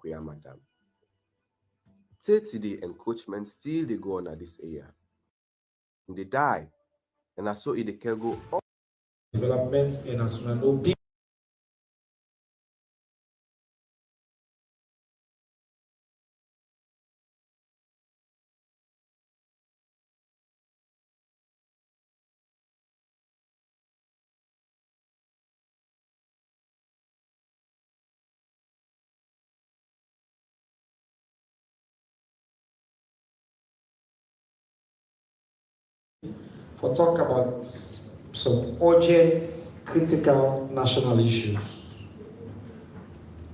Takugama Dam. The encroachment still they go on at this area. And they die. And I saw it they can go up. Development and as we know, for talk about some urgent, critical national issues.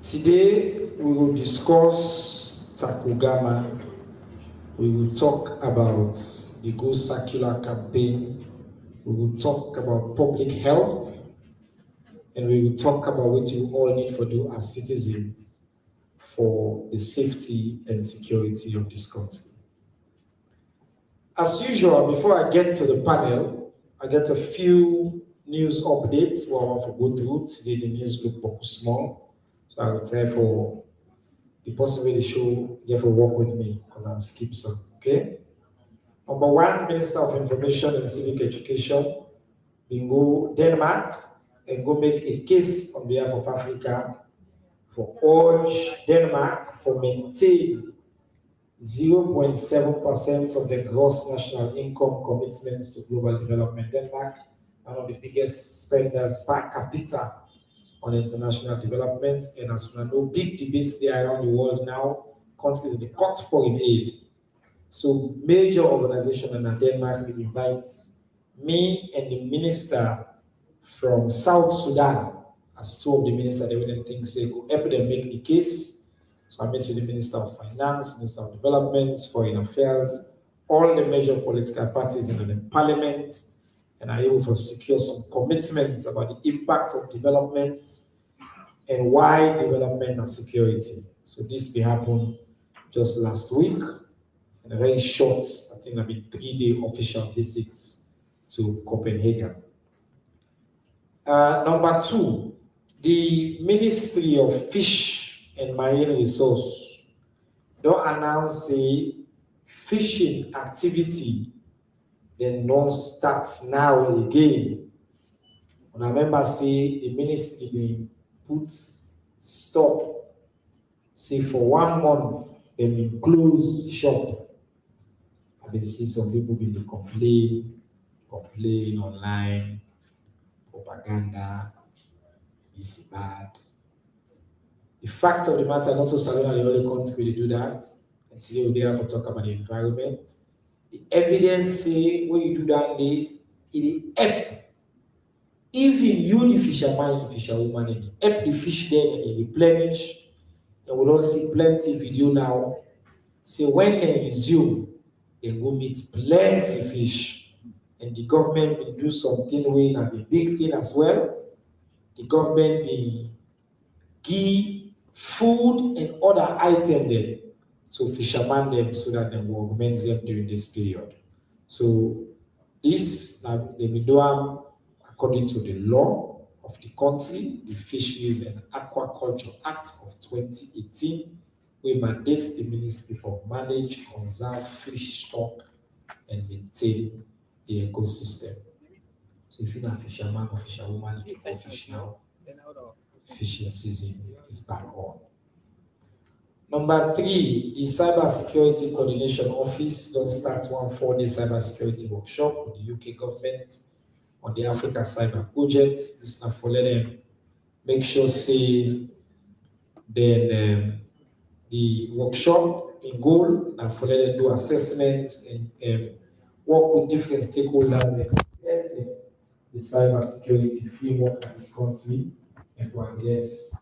Today, we will discuss Takugama. We will talk about the Go Circular campaign. We will talk about public health. And we will talk about what you all need to do as citizens for the safety and security of this country. As usual, before I get to the panel, I get a few news updates what I want to go through. Today the news look small, so I will try for the person with the show, you have to work with me because I'm skip some, okay? Number one, Minister of Information and Civic Education, we go Denmark and go make a case on behalf of Africa for urge Denmark for maintain 0.7% of the gross national income commitments to global development. Denmark, one of the biggest spenders per capita on international development, and as we know, big debates there around the world now, countries they cut foreign aid. So major organization in Denmark will invite me and the minister from South Sudan as two of the ministers they wouldn't think say go help them make the case. So I met with the Minister of Finance, Minister of Development, Foreign Affairs, all the major political parties in the parliament, and are able to secure some commitments about the impact of development and why development and security. So this will happen just last week, and a very short, I think it'll be 3-day official visits to Copenhagen. Number two, the Ministry of Fish and Marine Resource don't announce a fishing activity, then don't start now again. And I remember say the ministry they put stop, say for 1 month, then we close shop. I been see some people been complain online, propaganda, is bad. The fact of the matter, not so Salona the only country they do that. And today we have to talk about the environment. The evidence say when you do that, it help. Even you, the fisherman, the fisherwoman, it help the fish there and they replenish. And we don't see plenty video now. So when they resume, they go meet plenty fish. And the government will do something with a big thing as well. The government will give food and other items them to fishermen them so that they will augment them during this period. So this they will do according to the law of the country, the Fisheries and Aquaculture Act of 2018, which mandates the Ministry for manage, conserve fish stock and maintain the ecosystem. So if you're not a fisherman or fisherwoman, you can fish now. Fishing season is back on. Number three, the Cybersecurity Coordination Office don't start one 4-day cybersecurity workshop with the UK government on the Africa Cyber Project. This is not for let them make sure say then the workshop in goal and for let them do assessments and work with different stakeholders and the cybersecurity framework in this country and to address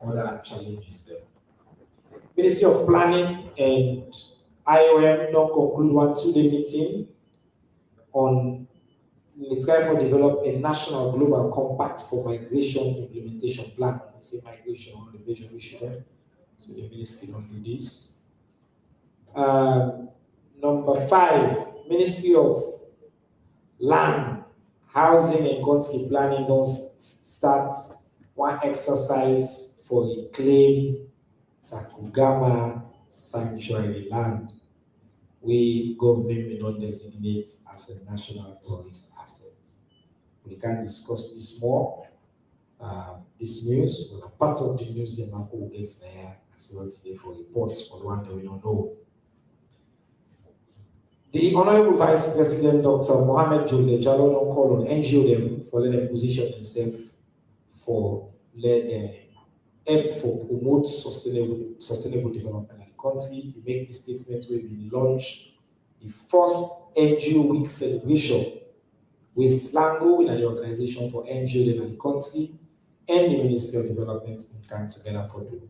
other challenges there. Ministry of Planning and IOM don't conclude one 2-day meeting on it's trying to develop a national global compact for migration implementation plan. I say migration on the vision issue there. So the ministry don't do this. Number 5, Ministry of Land, Housing and Country Planning don't start one exercise for a claim Tacugama Sanctuary land, we government may not designate as a national tourist asset. We can discuss this more. This news, well, part of the news the Marco will get there as well today for reports for the one that we don't know. The Honorable Vice President Dr. Mohammed Julde Jalo called on NGO them for letting position themselves for let help for promote sustainable development in the country. We make this statement where we launch the first NGO week celebration with Slango in the organization for NGO in the country and the Ministry of Development in come together for do.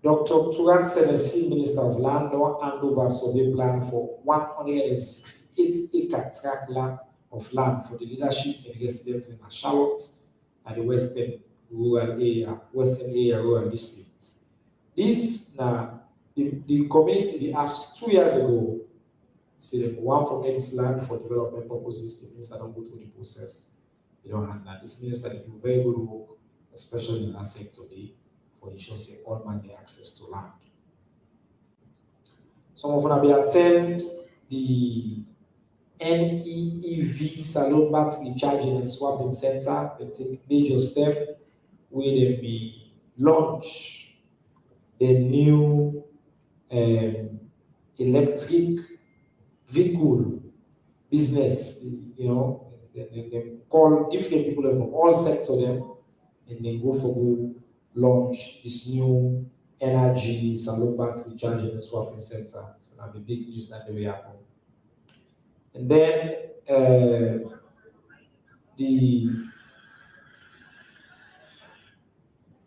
Dr. Turan Senesi, Minister of Land, now hand over survey plan for 168-acre tract land of land for the leadership and residents in Charlotte and the Western area rural districts. This now the community they asked 2 years ago, say they want to get this land for development purposes. The minister don't go through the process. They don't have that. This minister they do very good work, especially in that sector today, for ensuring all man get access to land. Some of them will attend the NEEV Salon Battery Charging and Swapping Center. They take major step where they be launch the new electric vehicle business. You know, they call different people from all sectors them, and then go launch this new energy Salon Battery Charging and Swapping Center. So that'll be big news that will happen. And then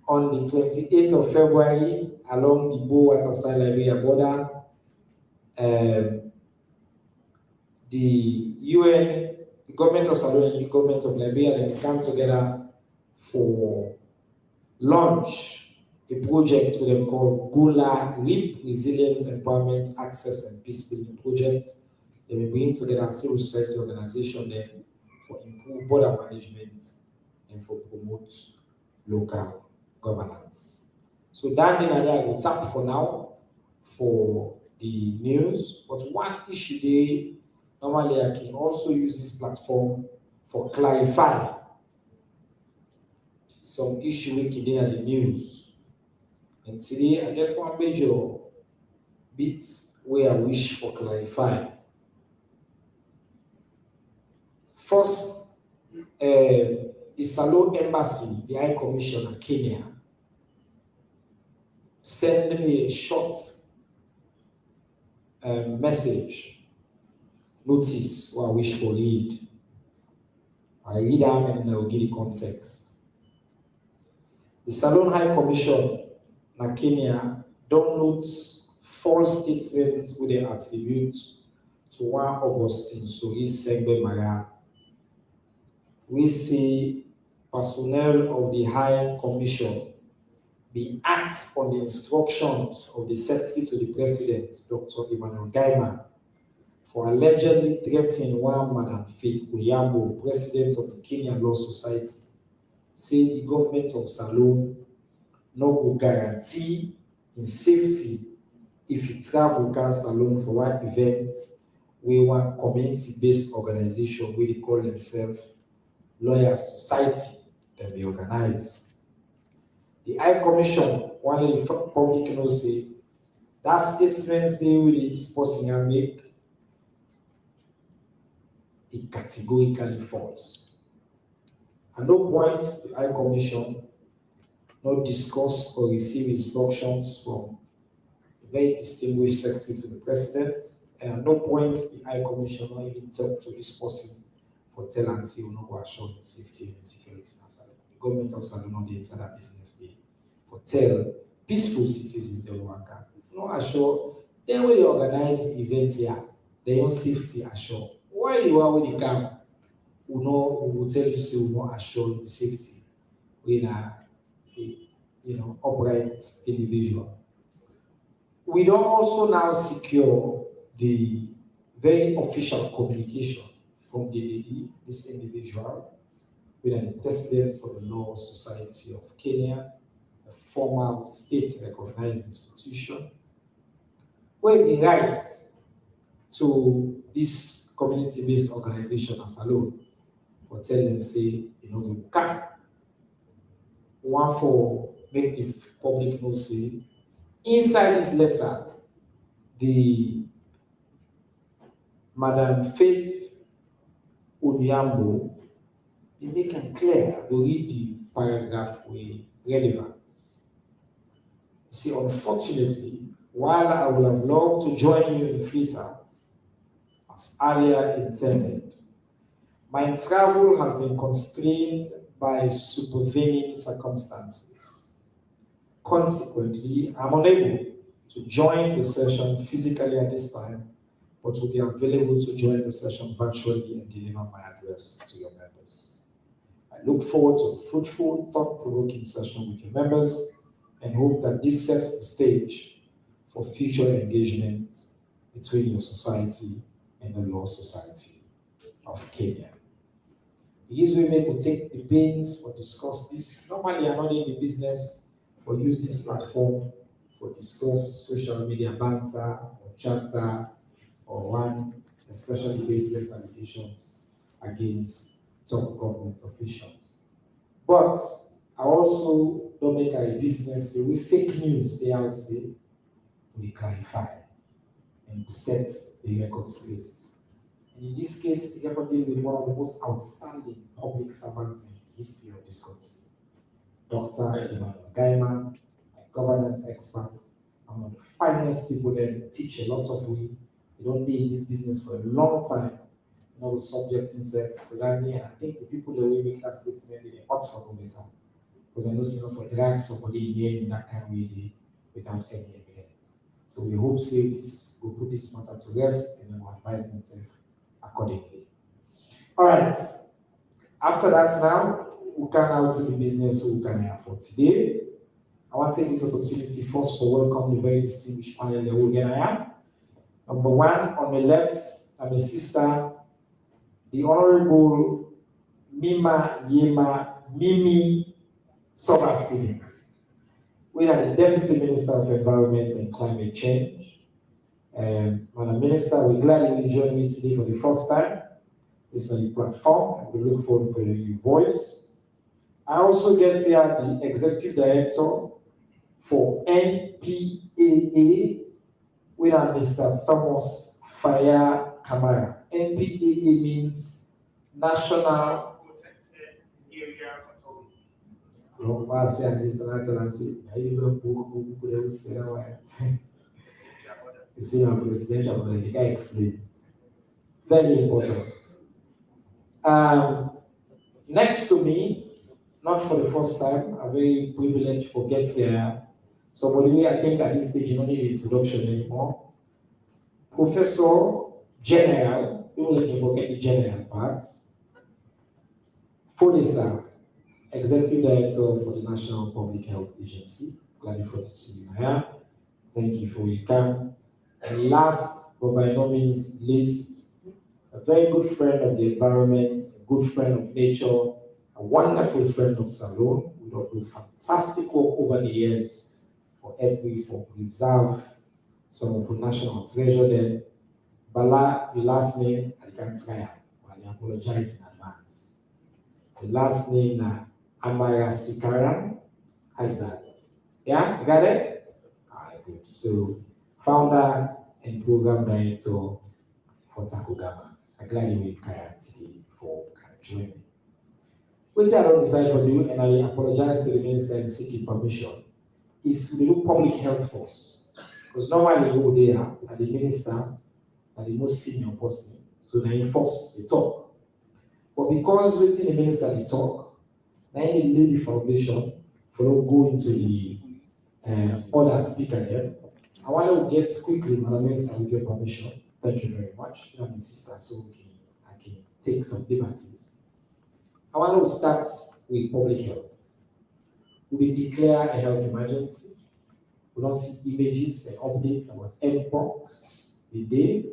on the 28th of February, along the Bo Waterside Liberia border, the UN, the government of Salon and the government of Liberia, then come together for launch a project with them called GOLA RIP, Resilience, Empowerment, Access and Peace Building Project. They will bring together civil society organization then for improve border management and for promote local governance. So that thing I will tap for now for the news. But one issue they normally I can also use this platform for clarify some issue we can in the news. And today I get one major bit where I wish for clarify. First, the Salon Embassy, the High Commissioner Kenya, sent me a short message, notice what I wish for read. I read them and I will give the context. The Salon High Commission na Kenya don't note false statements with they attribute to one Augustine Sori Segbe Mara. We see personnel of the High Commission be act on the instructions of the Secretary to the President, Dr. Emmanuel Gaiman, for allegedly threatening one Madam Faith Kuyambo, President of the Kenyan Law Society, say the government of Salon no go guarantee in safety if you travel to Salon for one event where one community-based organization where they call themselves Lawyer Society that they organize. The High Commission wanted the public to know say that statements they will this person make it categorically false. At no point the High Commission not discuss or receive instructions from a very distinguished secretary to the president, and at no point the High Commission not even talk to this person for tell and say we not go assure safety and security in Salon. The government of Salon not the inside that business day for tell peaceful citizens they work at. If not assure, then when they organize events here, their own safety assure. Why you are when they come, we will tell you say we not assure you safety in a upright individual. We don't also now secure the very official communication from the lady, this individual, with the president of the Law Society of Kenya, the formal state-recognized institution, where we write to this community-based organization as alone for telling say, you know, we can. One for make the public know say, inside this letter, the Madam Faith Odiambo, they make it clear, we read the paragraph with relevant. See, unfortunately, while I would have loved to join you in theater, as earlier intended, my travel has been constrained by supervening circumstances. Consequently, I'm unable to join the session physically at this time, but will be available to join the session virtually and deliver my address to your members. I look forward to a fruitful, thought-provoking session with your members and hope that this sets the stage for future engagements between your society and the Law Society of Kenya. These women will take the pains for discuss this. Normally, I'm not in the business for use this platform for discuss social media banter or chatter or one, especially baseless allegations against top government officials. But I also don't make a business with fake news they out there. We clarify and set the record straight. And in this case, we have to deal with one of the most outstanding public servants in the history of this country. Dr. Mima Yema, a governance expert, one of the finest people that teach a lot of we. They don't be in this business for a long time. You know, subject himself to that. And I think the people that will make that statement, they ought for better. Because I know it's not for drag somebody in that kind of way without any evidence. So we hope say this will put this matter to rest and then will advise themselves accordingly. All right. After that now, we can out to the business we can have for today. I want to take this opportunity first to welcome the very distinguished panel that we're gonna have. Number one, on the left, I'm a sister, the Honorable Mima Yema Mimi Sobba-Stephens. We are the Deputy Minister of Environment and Climate Change. Madam Minister, we're glad you will join me today for the first time. This is on the platform. We look forward for your new voice. I also get here the Executive Director for NPAA, with Mr. Thomas Fire Kamara. NPAA means National Protected Area Authority. Very important. Next to me, not for the first time, I'm very privileged for getting here. Somebody I think at this stage you don't need introduction anymore. Professor General, people can forget the general part. Foday Sahr, Executive Director for the National Public Health Agency. Glad for to see you here. Thank you for your time. And last, but by no means least, a very good friend of the environment, a good friend of nature, a wonderful friend of Salone, who do fantastic work over the years for helping for preserve some of the national treasure there. Bala, your last name, I can't try, I apologize in advance. The last name, Amarasekaran. How is that? Yeah, you got it? All right, good. So, founder and program director for Takugama. I'm glad you will today for joining me. What I don't decide for you, and I apologize to the minister and seeking permission, is to do public health first. Because normally you go there at the minister, at the most senior person, so they enforce the talk. But because within the minister they talk, now they lay the foundation for them go into the other speaker there. I want to get quickly, Madam Minister, with your permission. Thank you very much. You know, my sister, so I can take some liberties. I want to start with public health. We declare a health emergency. We don't see images and updates about MPOX the day.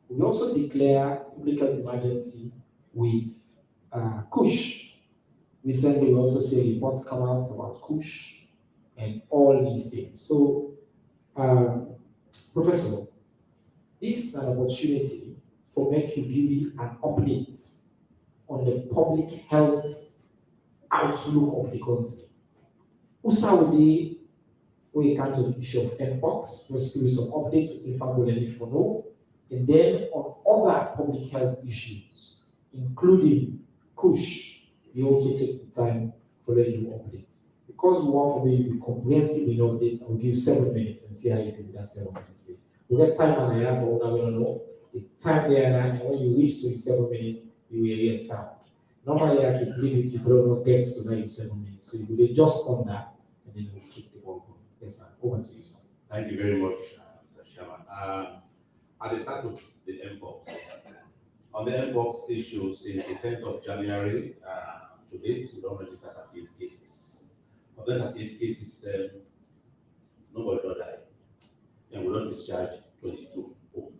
We also declare public health emergency with Kush. Recently, we also see reports come out about Kush and all these things. So, Professor, this is an opportunity for make you give you an update on the public health outlook of the country. Usaudi, we come to the issue of MPOX, just give you some updates with the family for know, and then on other public health issues, including KUSH, we also take the time for letting you updates. Because we want for you to be comprehensive in updates, I'll give you 7 minutes and see how you do with that 7 minutes. We'll get time and I have for all that we don't know. The time there and when you reach to 7 minutes, you will hear sound. Normally, I can leave it if you don't get to 7 minutes. So you will just on that and then we'll keep the ball going. Yes, sir. Over to you, sir. Thank you very much, Mr. Chairman. At the start of the MPOX, on the MPOX issue, since the 10th of January to date, we don't register 38 cases. Of the 38 cases, nobody got died, and we don't discharge 22 home.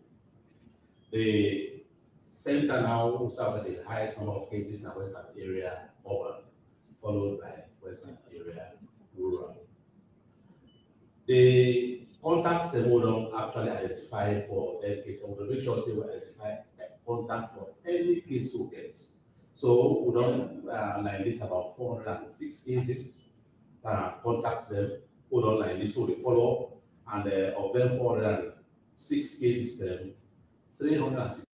The center now will serve the highest number of cases in the western area urban, followed by western area rural. The contacts that we don't actually identify for their case, and we'll make sure we identify contacts for any case we get. So we don't like this about 406 cases, contacts them, we don't like this, so they follow up, and of them 406 cases, them 306.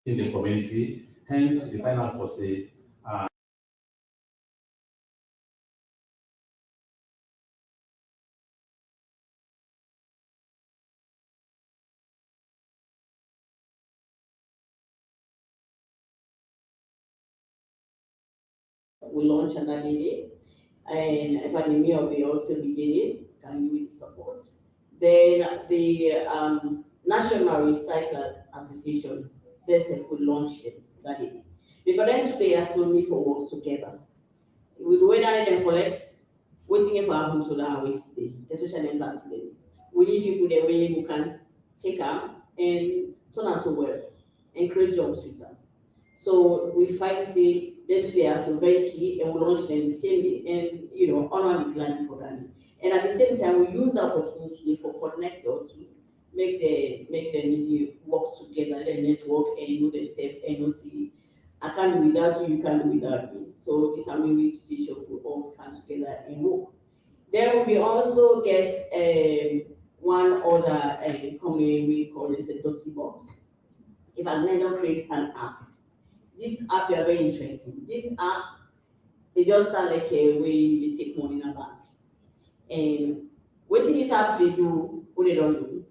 In the community, hence the final foresee we launch another day, and Academy will also be getting can give the support. Then the National Recyclers Association, they said we launch it that day. Because then today I still need for work together. With the way that they collect, waiting for happen to the waste day, especially in last day. We need people the way who can take them and turn out to wealth and create jobs with them. So we find say them today are so very key and we launch them the same day and honor the plan for that. And at the same time we use the opportunity for connector to make the needy work together, the network and know themselves and know see I can't do without you, you can't do without me. So this time we situation we all come together and work. Then we also get one other company we call it a dirty box. If I don't create an app. This app is very interesting. This app, it just sound like a way you take money in a bank. And what this app they do, what they don't do.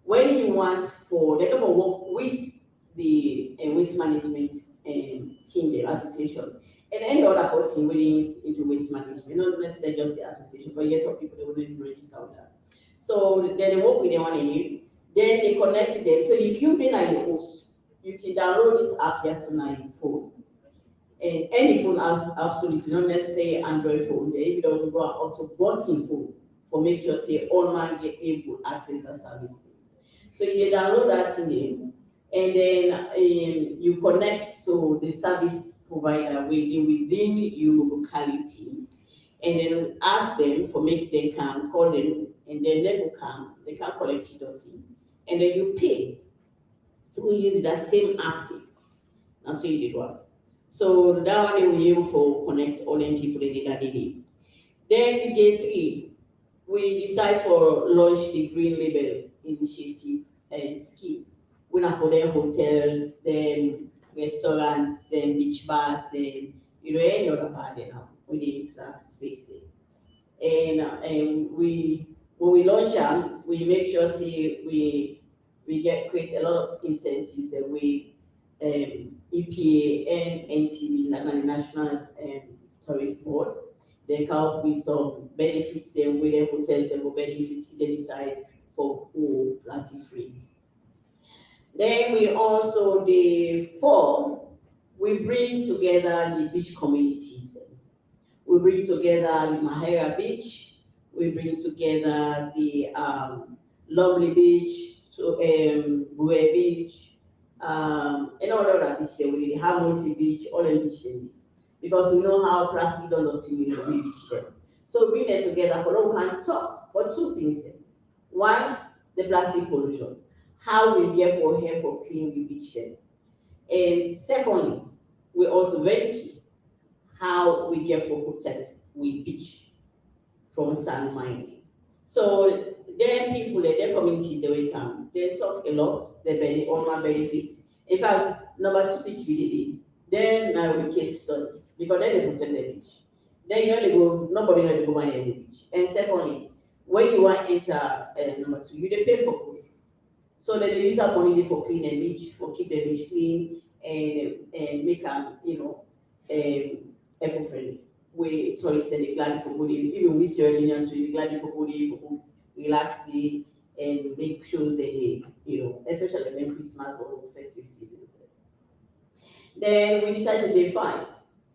When you want they can work with the waste management team, the association, and any other person really into waste management, not necessarily just the association, but yes, some people they wouldn't even register with that. So then they work with them on a then they connect with them. So if you've been at your host, you can download this app just on your phone. And any phone, absolutely, not necessarily Android phone. They even don't go up to button phone for make sure say all man get able to access the service. So you download that in and then you connect to the service provider within your locality, and then ask them for make them come, call them, and then they will come, they can collect your dirty, and then you pay. So we use that same app. And so you did one. So that one we able for connect all them people in that day. Then day 3, we decide for launch the Green Label Initiative scheme. We not for them hotels, them restaurants, them beach bars, them any other bar they have. We need that space there. And we when we launch them, we make sure we create a lot of incentives that we EPA and NTB, National Tourist Board. They come up with some benefits and with the hotels that will benefit they decide for who plastic free. Then we also the 4, we bring together the beach communities. we bring together the Mahera Beach, we bring together the Lovely Beach, so Bue Beach, and all other beach there, we have Harmony Beach, all the beach there, because we know how plastic dollars will be destroyed. So bring them together for all kind of talk, but two things there. One, the plastic pollution, how we get for here for clean the beach there. And secondly, we're also very key how we get for protect we beach from sand mining. So their people, their communities, they will come. They talk a lot. They all my benefits. In fact, number 2 beach we did it. Then now we case study because then they protect the beach. Then you know they go. Nobody know they go mine the beach. And secondly, when you want to enter number 2, you they pay for food. So then they use that money for clean the beach, for keep the beach clean and make them eco-friendly. We tourists they glad for good even with your Sierra we glad for good for relax day and make shows they especially when Christmas or festive seasons. Then we decided day 5,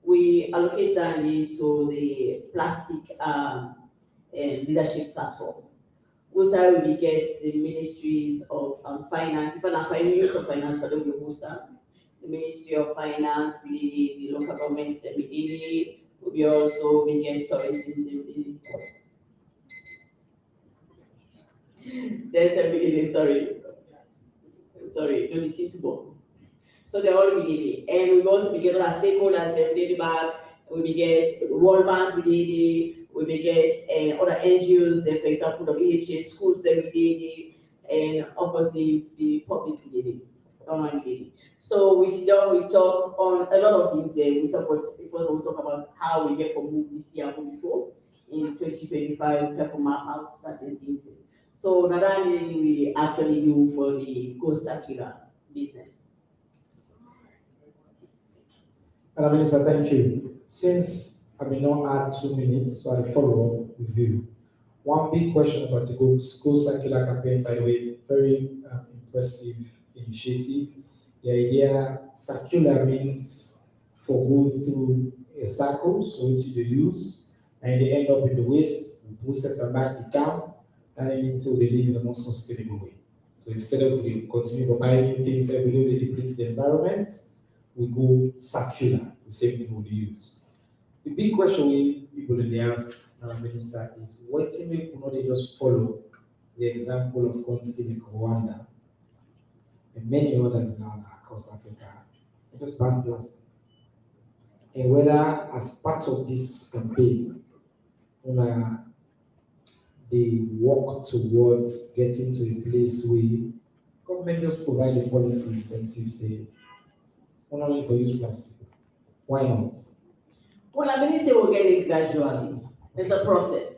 we allocate that to the plastic leadership platform. Also we get the ministries of finance, if I find Minister of Finance, I don't know who's that. The Ministry of Finance, we did the local governments that we did it. We also begin tourism. There's a beginning, sorry, don't listen to go. So they're all beginning. And we also begin our stakeholders, they did it back. We get World Bank, we did it. We get other NGOs, for example, the EHA schools, that we did it. And obviously the public, we did it. So we sit down, we talk on a lot of things there. We talk about how we get from move this year before in 2025, we try to map out certain things. So that we actually do for the Go Circular business. Madam Minister, thank you. Since I may not add 2 minutes, so I'll follow up with you. One big question about the Go Circular campaign, by the way, very impressive initiative. The idea circular means for go through a cycle, so it's you use, and they end up in the waste, we process them back down, and it means so they live in a more sustainable way. So instead of we continue buying new things every day, they deplete the environment, we go circular, the same thing we use. The big question people in the ask, Minister, is what if we not just follow the example of countries like Rwanda and many others now across Africa, just ban plastic. And whether as part of this campaign, they work towards getting to a place where government just provide a policy incentive, say, we're not only for use plastic. Why not? Well, I mean, say we'll get it gradually. It's a process.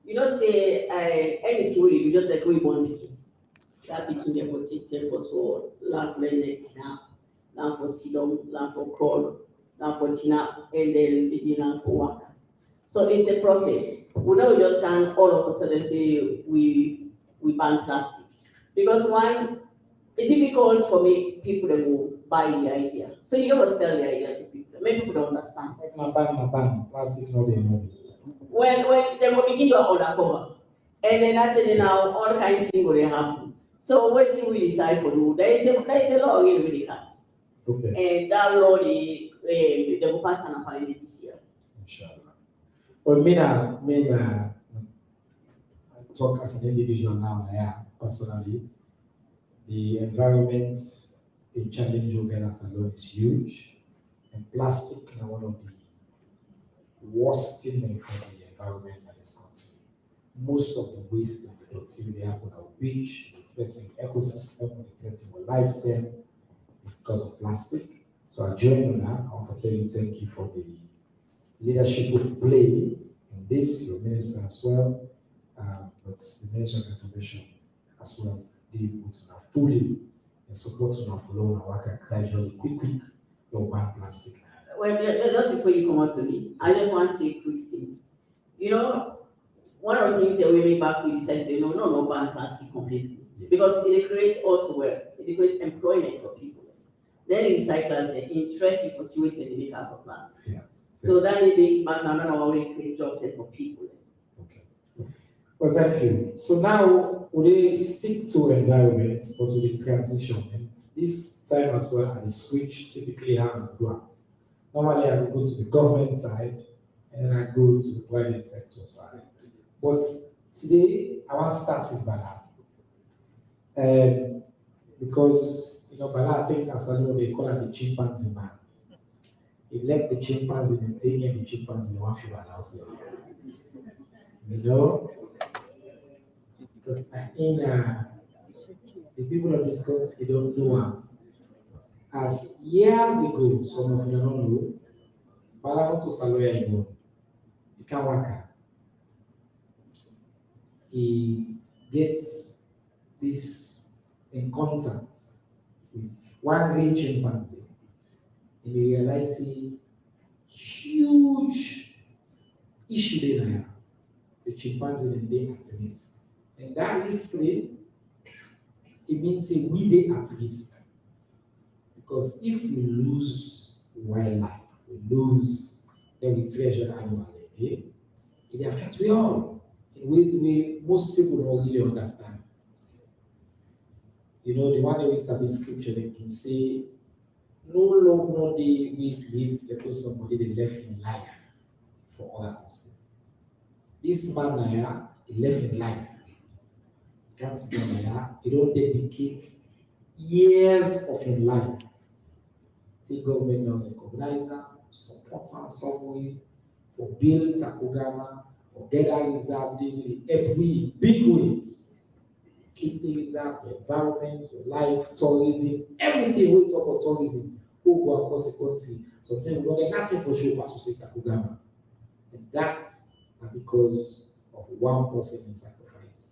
You don't say anything really, you just like we want to keep. That between them for teaching for so land blended now for sidom, land for crawl, land for tina, and then begin land for work. So it's a process. We don't just can all of a sudden say we ban plastic. Because one, it's difficult for people to will buy the idea. So you don't sell the idea to people. Many people don't understand. Plastic not there. When they will begin to undercover. And then that's it now, all kinds of things will happen. So what do we decide for you? There is a law in America. Okay. And that law they will pass an apology this year. Inshallah. Well, me talk as an individual now, personally. The environment, the challenge you get as alone is huge. And plastic is one of the worst things for the environment that is concerned. Most of the waste and the dirty they happen on our beach, they threaten ecosystem, they threaten our lifestyle, it's because of plastic. So I join on that. I want to tell you thank you for the leadership you play in this, your minister as well, but the Minister of Information as well. They put fully in support of our follow and work gradually, quick, no ban plastic. Well, just before you come out to me, I just want to say a quick thing. You know, one of the things that we make back, we decided to say, no ban plastic completely. Yes. Because it creates also work, it creates employment for people. Then recyclers, they're interested for sewage and the makers of plastic. Yeah. So that may be not always create jobs for people. Okay. Well, thank you. So now we stick to environment, but with the transition. And this time as well, at the switch, typically how I go. Normally, I will go to the government side, and then I go to the private sector side. But today, I want to start with Bala. Because, Bala, I think, as I know, they call him the chimpanzee man. He left the chimpanzee and taking the chimpanzee one few hours. Because the people of this country don't know him. As years ago, some of you don't know, Bala went to Saloya Igbo. He can't work. He gets this in contact with one great chimpanzee, and he realizes huge issue there. The chimpanzee and they activists. And that history, it means we they at risk. Because if we lose wildlife, we lose, then we treasure animal again, it affects we all in ways most people don't really understand. The one that we study scripture, they can say, no love, no day we create because somebody they left in life for other person. This man he left in life. Can't see he don't dedicate years of his life. See government now recognize him, support him some way, for build Takugama, or get a reserve in every big ways. Keep the reserve, the environment, the life, tourism, everything we talk about tourism, who go across the country. Sometimes we don't get nothing for sure as we say Takugama. And that's because of one person in sacrifice.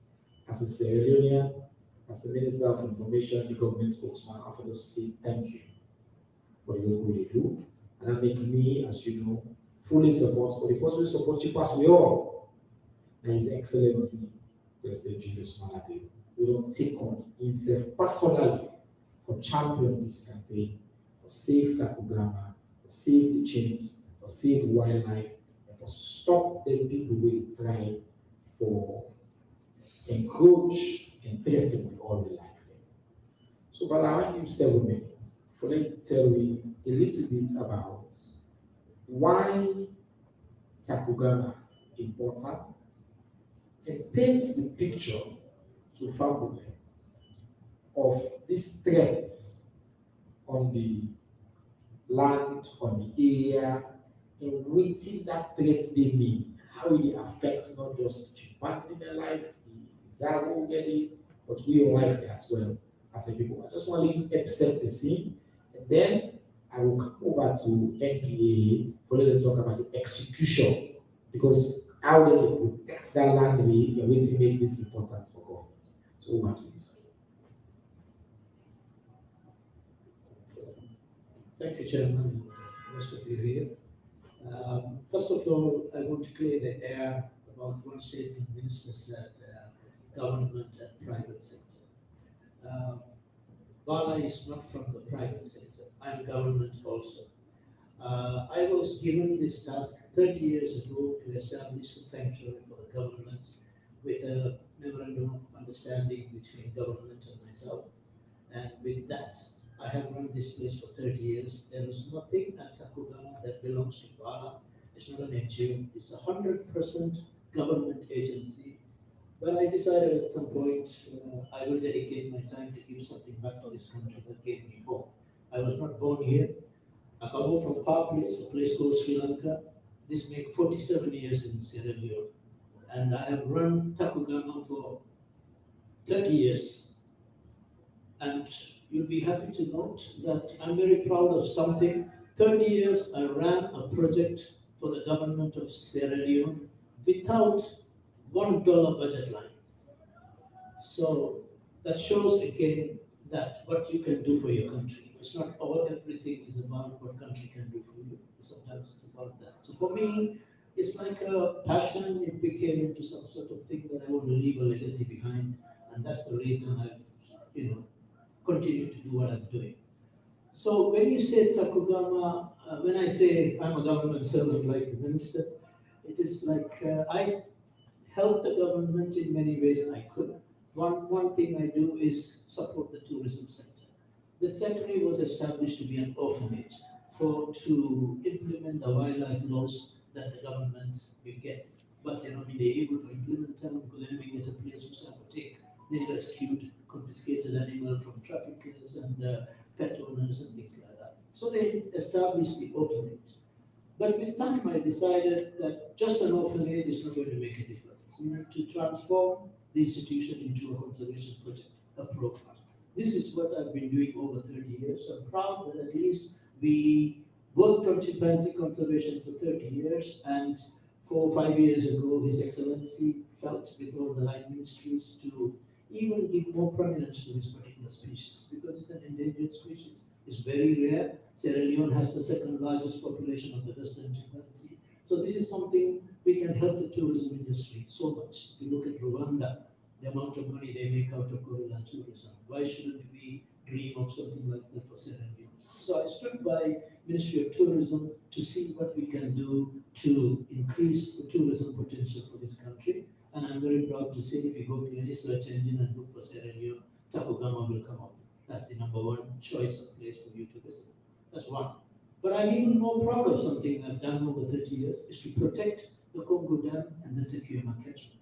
As a Sierra Leonean, as the Minister of Information, the government spokesman, I have to say thank you for the work they do. And that makes me, as you know, fully support, but the person who supports you pass we all. And His Excellency, President Julius Malade. We don't take on himself personally for champion this campaign, for save Takugama, for save the chimps, for save wildlife, and for stop the people who try for encroach and threaten with all the life. So, but I want you 7 minutes for them to tell me a little bit about why Takugama is important and paints the picture to family of these threats on the land, on the area, and waiting that threats they mean, how it affects not just the chimpanzee in their life, the Zaro already, but we all life as well as a people. I just want to set the scene, and then I will come over to NPAA for them to talk about the execution, because how they protect that land, they're going to make this important for government. So over to you. Thank you, Chairman, most of you here. First of all, I want to clear the air about one statement the Minister said, government and private sector. Bala is not from the private sector. I'm government also. I was given this task 30 years ago to establish a sanctuary for the government with a memorandum of understanding between government and myself. And with that, I have run this place for 30 years. There is nothing at Takugama that belongs to Bala. It's not an NGO. It's 100% government agency. But I decided at some point I will dedicate my time to give something back to this country that gave me home. I was not born here. I come home from a far place, a place called Sri Lanka. This makes 47 years in Sierra Leone. And I have run Takugama for 30 years. And you'll be happy to note that I'm very proud of something. 30 years I ran a project for the government of Sierra Leone without $1 budget line. So that shows again that what you can do for your country. It's not everything is about what country can do for you. Sometimes it's about that. So for me, it's like a passion. It became into some sort of thing that I want to leave a legacy behind. And that's the reason I've, continue to do what I'm doing. So when you say Takugama, when I say I'm a government servant like the minister, it is like I help the government in many ways I could. One thing I do is support the tourism sector. The sanctuary was established to be an orphanage to implement the wildlife laws that the government will get. But they're not been able to implement them because they didn't get a place to take. They rescued confiscated animals from traffickers and pet owners and things like that. So they established the orphanage. But with time, I decided that just an orphanage is not going to make a difference. We need to transform the institution into a conservation project, a program. This is what I've been doing over 30 years. I'm proud that at least we worked on chimpanzee conservation for 30 years, and 4 or 5 years ago, His Excellency felt with all the line ministries to even give more prominence to this particular species because it's an endangered species. It's very rare. Sierra Leone has the second largest population of the western chimpanzee. So this is something we can help the tourism industry so much. If you look at Rwanda, the amount of money they make out of gorilla tourism. Why shouldn't we dream of something like that for Sierra Leone? So I stood by Ministry of Tourism to see what we can do to increase the tourism potential for this country. And I'm very proud to say if you go to any search engine and look for Sierra Leone, Takugama will come up. That's the #1 choice of place for you to visit. That's one. But I'm even more proud of something I've done over 30 years, is to protect the Congo Dam and the Tacugama catchment.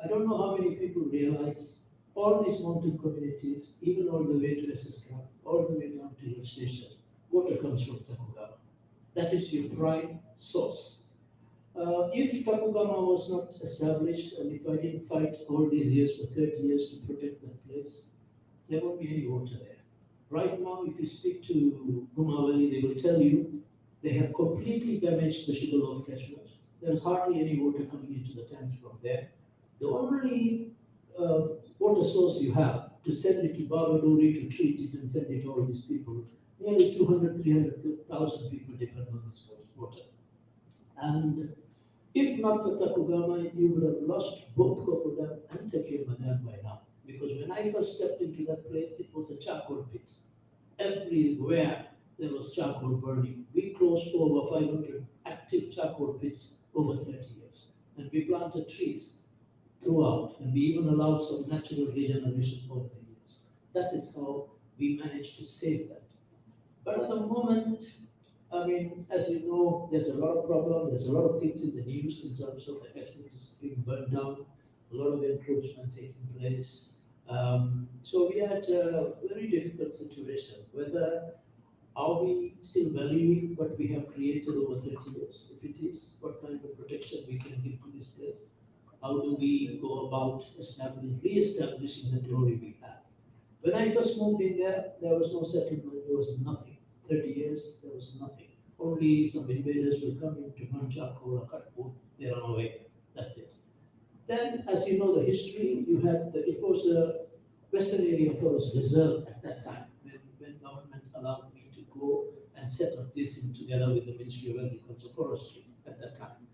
I don't know how many people realize all these mountain communities, even all the way to SS Camp, all the way down to hill station, water comes from Takugama. That is your prime source. If Takugama was not established and if I didn't fight all these years for 30 years to protect that place, there won't be any water there. Right now, if you speak to Bumawali, they will tell you they have completely damaged the Sugarloaf catchment. There's hardly any water coming into the tanks from there. The only water source you have to send it to Babadori to treat it and send it to all these people, nearly 200, 300,000 people depend on this water. And if not for Takugama, you would have lost both Coco Dam and Tacugama Dam by now. Because when I first stepped into that place, it was a charcoal pit. Everywhere there was charcoal burning. We closed over 500 active charcoal pits over 30 years. And we planted trees throughout, and we even allowed some natural regeneration over the years. That is how we managed to save that. But at the moment, I mean, as you know, there's a lot of problems, there's a lot of things in the news in terms of the catchment being burned down, a lot of encroachment taking place. So we are at a very difficult situation. Whether are we still valuing what we have created over 30 years? If it is, what kind of protection we can give to this place? How do we go about re-establishing the glory we had? When I first moved in there was no settlement, there was nothing. 30 years, there was nothing. Only some invaders will come in to burn charcoal or cut wood, they run away. That's it. Then, as you know the history, you had it was a Western Area Forest Reserve at that time, when government allowed me to go and set up this together with the Ministry of Agriculture Forestry at that time.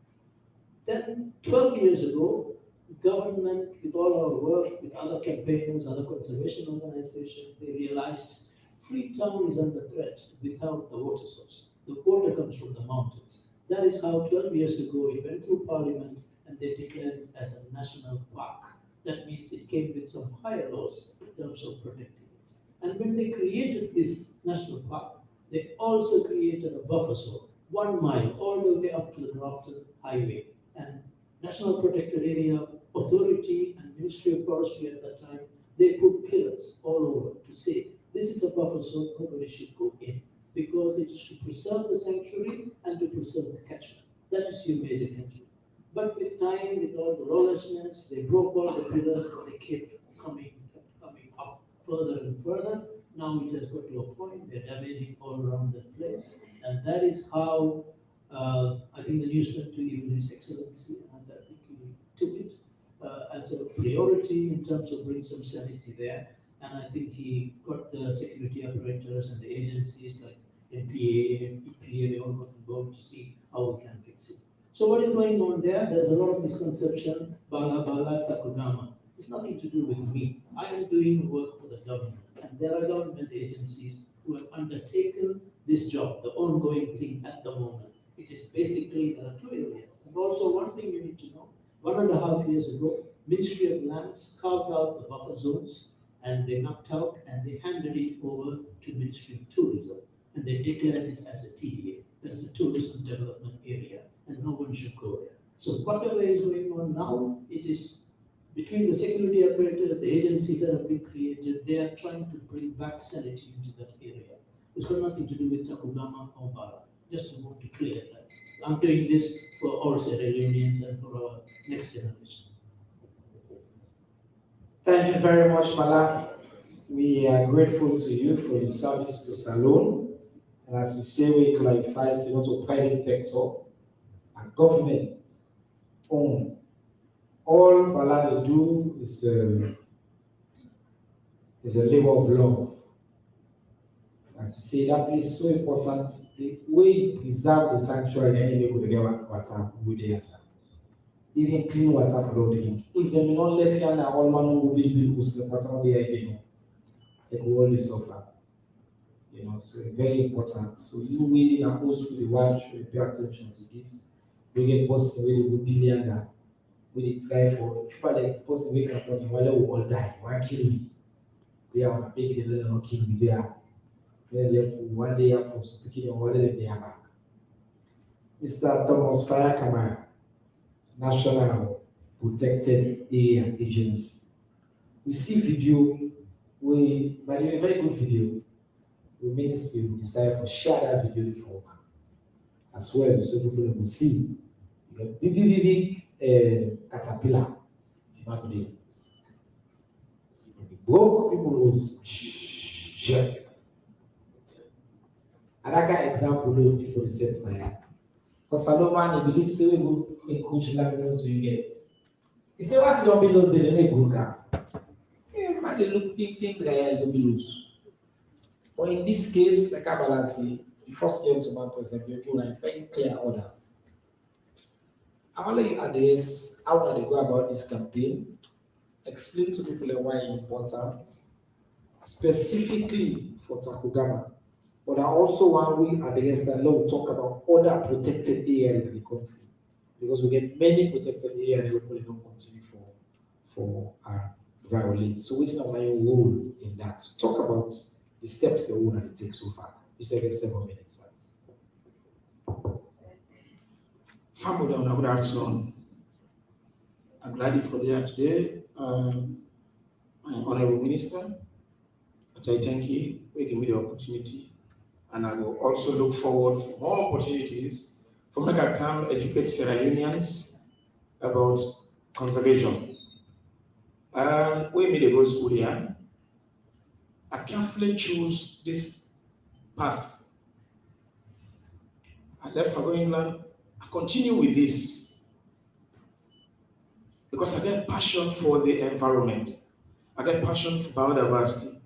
Then 12 years ago, government, with all our work, with other campaigners, other conservation organizations, they realized Freetown is under threat without the water source. The water comes from the mountains. That is how 12 years ago it went through Parliament and they declared it as a national park. That means it came with some higher laws in terms of protecting it. And when they created this national park, they also created a buffer zone, 1 mile all the way up to the Grafton Highway. And National Protected Area Authority and Ministry of Forestry at that time, they put pillars all over to say, this is a buffer zone, nobody should go in, because it is to preserve the sanctuary and to preserve the catchment. That is your major catchment. But with time, with all the lawlessness, they broke all the pillars, but they kept coming up further and further. Now it has got to a point, they're damaging all around that place. And that is how I think the news went to even His Excellency, and I think he took it as a priority in terms of bringing some sanity there. And I think he got the security apparatus and the agencies like NPAA, EPA, they all got involved to see how we can fix it. So what is going on there? There's a lot of misconception, Bala Takugama. It's nothing to do with me. I am doing work for the government, and there are government agencies who have undertaken this job, the ongoing thing at the moment. It is basically, there are two areas. And also one thing you need to know, 1.5 years ago, Ministry of Lands carved out the buffer zones and they knocked out and they handed it over to Ministry of Tourism and they declared it as a TDA, that is a tourism development area, and no one should go there. So whatever is going on now, it is between the security operators, the agencies that have been created, they are trying to bring back sanity into that area. It's got nothing to do with Takugama or Bala. Just to want to clear that. I'm doing this for all Sierra Leoneans and for our next generation. Thank you very much, Bala. We are grateful to you for your service to Salone. And as you say, we clarify it's not a private sector, and government owned. All Bala do is a labor of love. As you say, that place is so important. The way you preserve the sanctuary, anyway, could get water with there. Even clean water for the drink. If they not left here, now all man will be who's the water there again. They will always suffer. You know, so very important. So you really are also the watch, pay attention to this. We get person really will billionaire. We try for people like person wake up on while we all die. One kill me. They are big, they don't kill me. They are left one day after speaking on one day they are back. Mr. Thomas Fire National Protected Area Agency. We see video, by the way, very good video. The ministry will decide to share that video before as well, so people will see. You have big caterpillar. It's not today. Broke people was another example before the sets now. For Salomon, he believes we will encourage language you get. He said, what's your bills? They don't go car. Man, they look big, they will be loose. But in this case, like Bala said, the first gentleman present, you give a very clear order. I want to address how they go about this campaign, explain to people why it's important, specifically for Takugama. But I also want to address that we'll talk about other protected areas in the country. Because we get many protected areas that people don't continue for violate. So what's my role in that? Talk about the steps the owner take so far. You said 7 minutes. Family, good afternoon. I'm glad you're there today. My Honorable Minister, but I thank you for giving me the opportunity. And I will also look forward for more opportunities for me to come educate Sierra Leoneans about conservation. We made a good school here. I carefully choose this path. I left for England. I continue with this because I get passion for the environment. I get passion for biodiversity.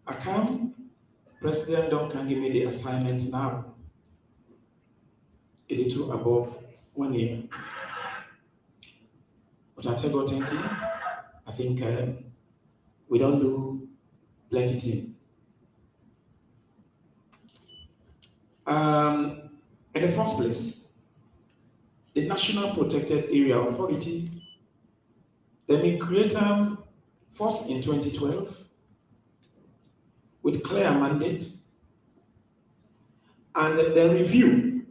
I come, President don't give me the assignment now. It is above 1 year. But I tell God, thank you. I think we don't do plenty things. In the first place, the National Protected Area Authority, they been created first in 2012 with clear mandate, and they review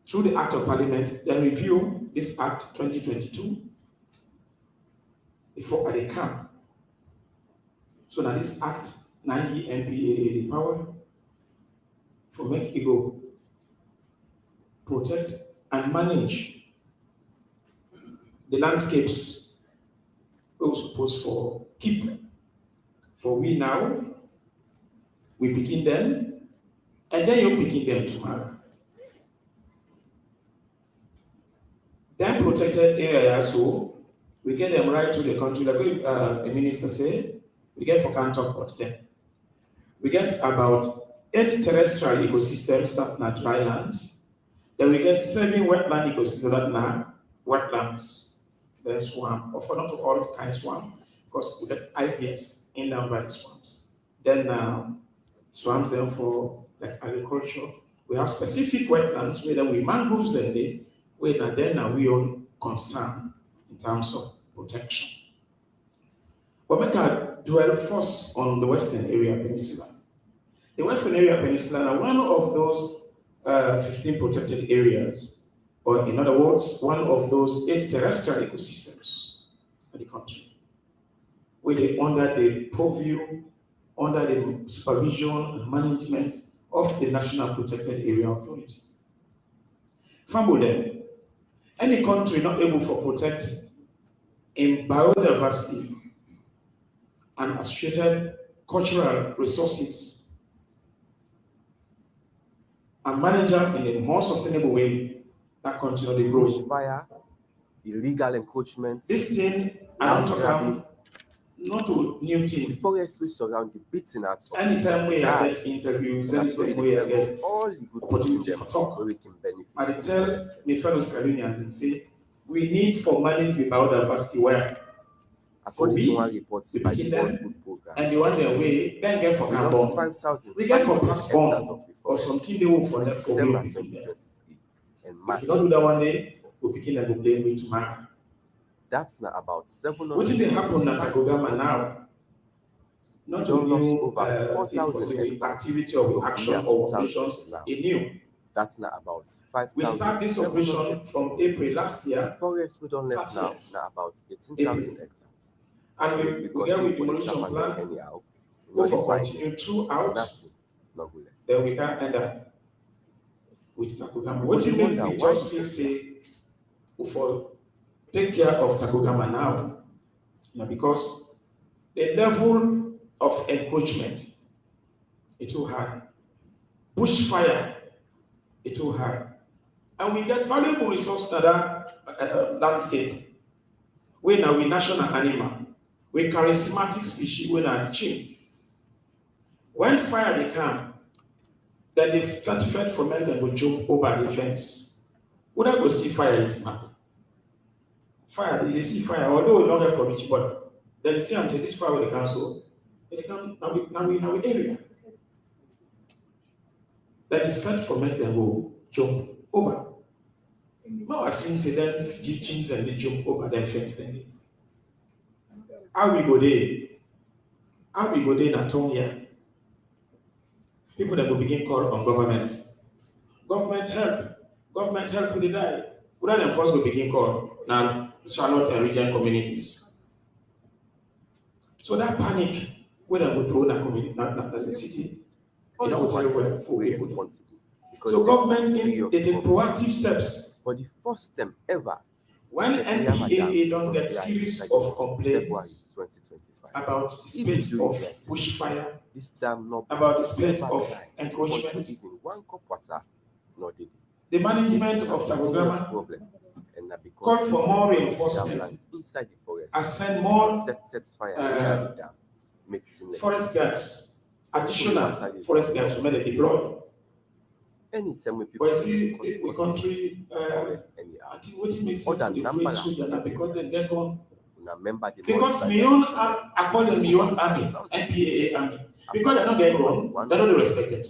through the Act of Parliament. They review this Act 2022 before they come. So now this Act 90 NPAA the power for make it go protect and manage the landscapes we were supposed for keep. For we now, we begin them, and then you begin them tomorrow. Then protected areas, so we get them right to the country. Like the minister said, we get for Komon-Tok but then. We get about 8 terrestrial ecosystems that are dry lands. Then we get 7 wetland ecosystems that are wetlands. Then swamp, of not all kinds of swamp. because we get IPS, inland valley swamps. Then swamps then for like agriculture. We have specific wetlands where then we mangroves then we own concern in terms of protection. But make I dwell first on the Western Area Peninsula. The Western Area Peninsula are one of those 15 protected areas, or in other words, one of those 8 terrestrial ecosystems in the country, where they under the purview, under the supervision and management of the National Protected Area Authority. Furthermore, then, any country not able to protect in biodiversity and associated cultural resources and manage them in a more sustainable way, that country not dey grow. Fire, illegal encroachment. This thing, I don't talk about not to new The thing. forest will surround the beating out of Anytime we that. get interviews, And so anytime we get all the good opportunity them to talk. where we can benefit. I dey tell my fellow Scandinavians and say, we need for manage the biodiversity well. According we, to one report we by the begin them, World Food Program, And the one that we then get for we lost carbon, 5,000 we get for hectares carbon of the or forest something they will for left for December we. 2023 and If March. you don't do that one day, we begin and we blame me tomorrow. That's not about 700. What did happen at Takugama now? Not to don't lost new over 4,000 hectares activity or action or operations, now. a new. That's not about 5,000. We start this operation from April last year, Forest we don't left now, now about 18,000 hectares. and we get with demolition plan, anyhow. go for continue throughout, Nothing. Not good. then we can end up with Takugama. What do you mean? We just feel say, for take care of Takugama now, because the level of encroachment is too high. Bushfire is too high. And we get valuable resource to that landscape. We now we national animal, we charismatic species, we now chain. When fire they come, then the fed from them will jump over the fence. Would I go see fire it man? Fire, they see fire, although not get from each body. Then you see I'm saying this fire will come so they come now we area. Then the fed from them will jump over. Now I say then jeeps and they jump over then fence then. How we go there? How we go there in Atonia? People that will begin call on government. Government help with the die. Rather than first will begin call now Charlotte and region communities. So that panic when I go through that community, not the city, you know very well for people. So government they take proactive steps. For the first time ever, when NPAA don't get series of complaints 2025 about the state of bushfire, this dam not about the state of encroachment, even one cup water, not did. The management of Takugama problem, and called for more reinforcement, inside the forest, and send more sets fire dam, forest guards, additional forest guards to make deploy. Anytime when people see the country, I think what it makes sense for the French soldier because they're gone. Because beyond, I call them beyond army, NPAA army, because they're not getting wrong, they don't respect them.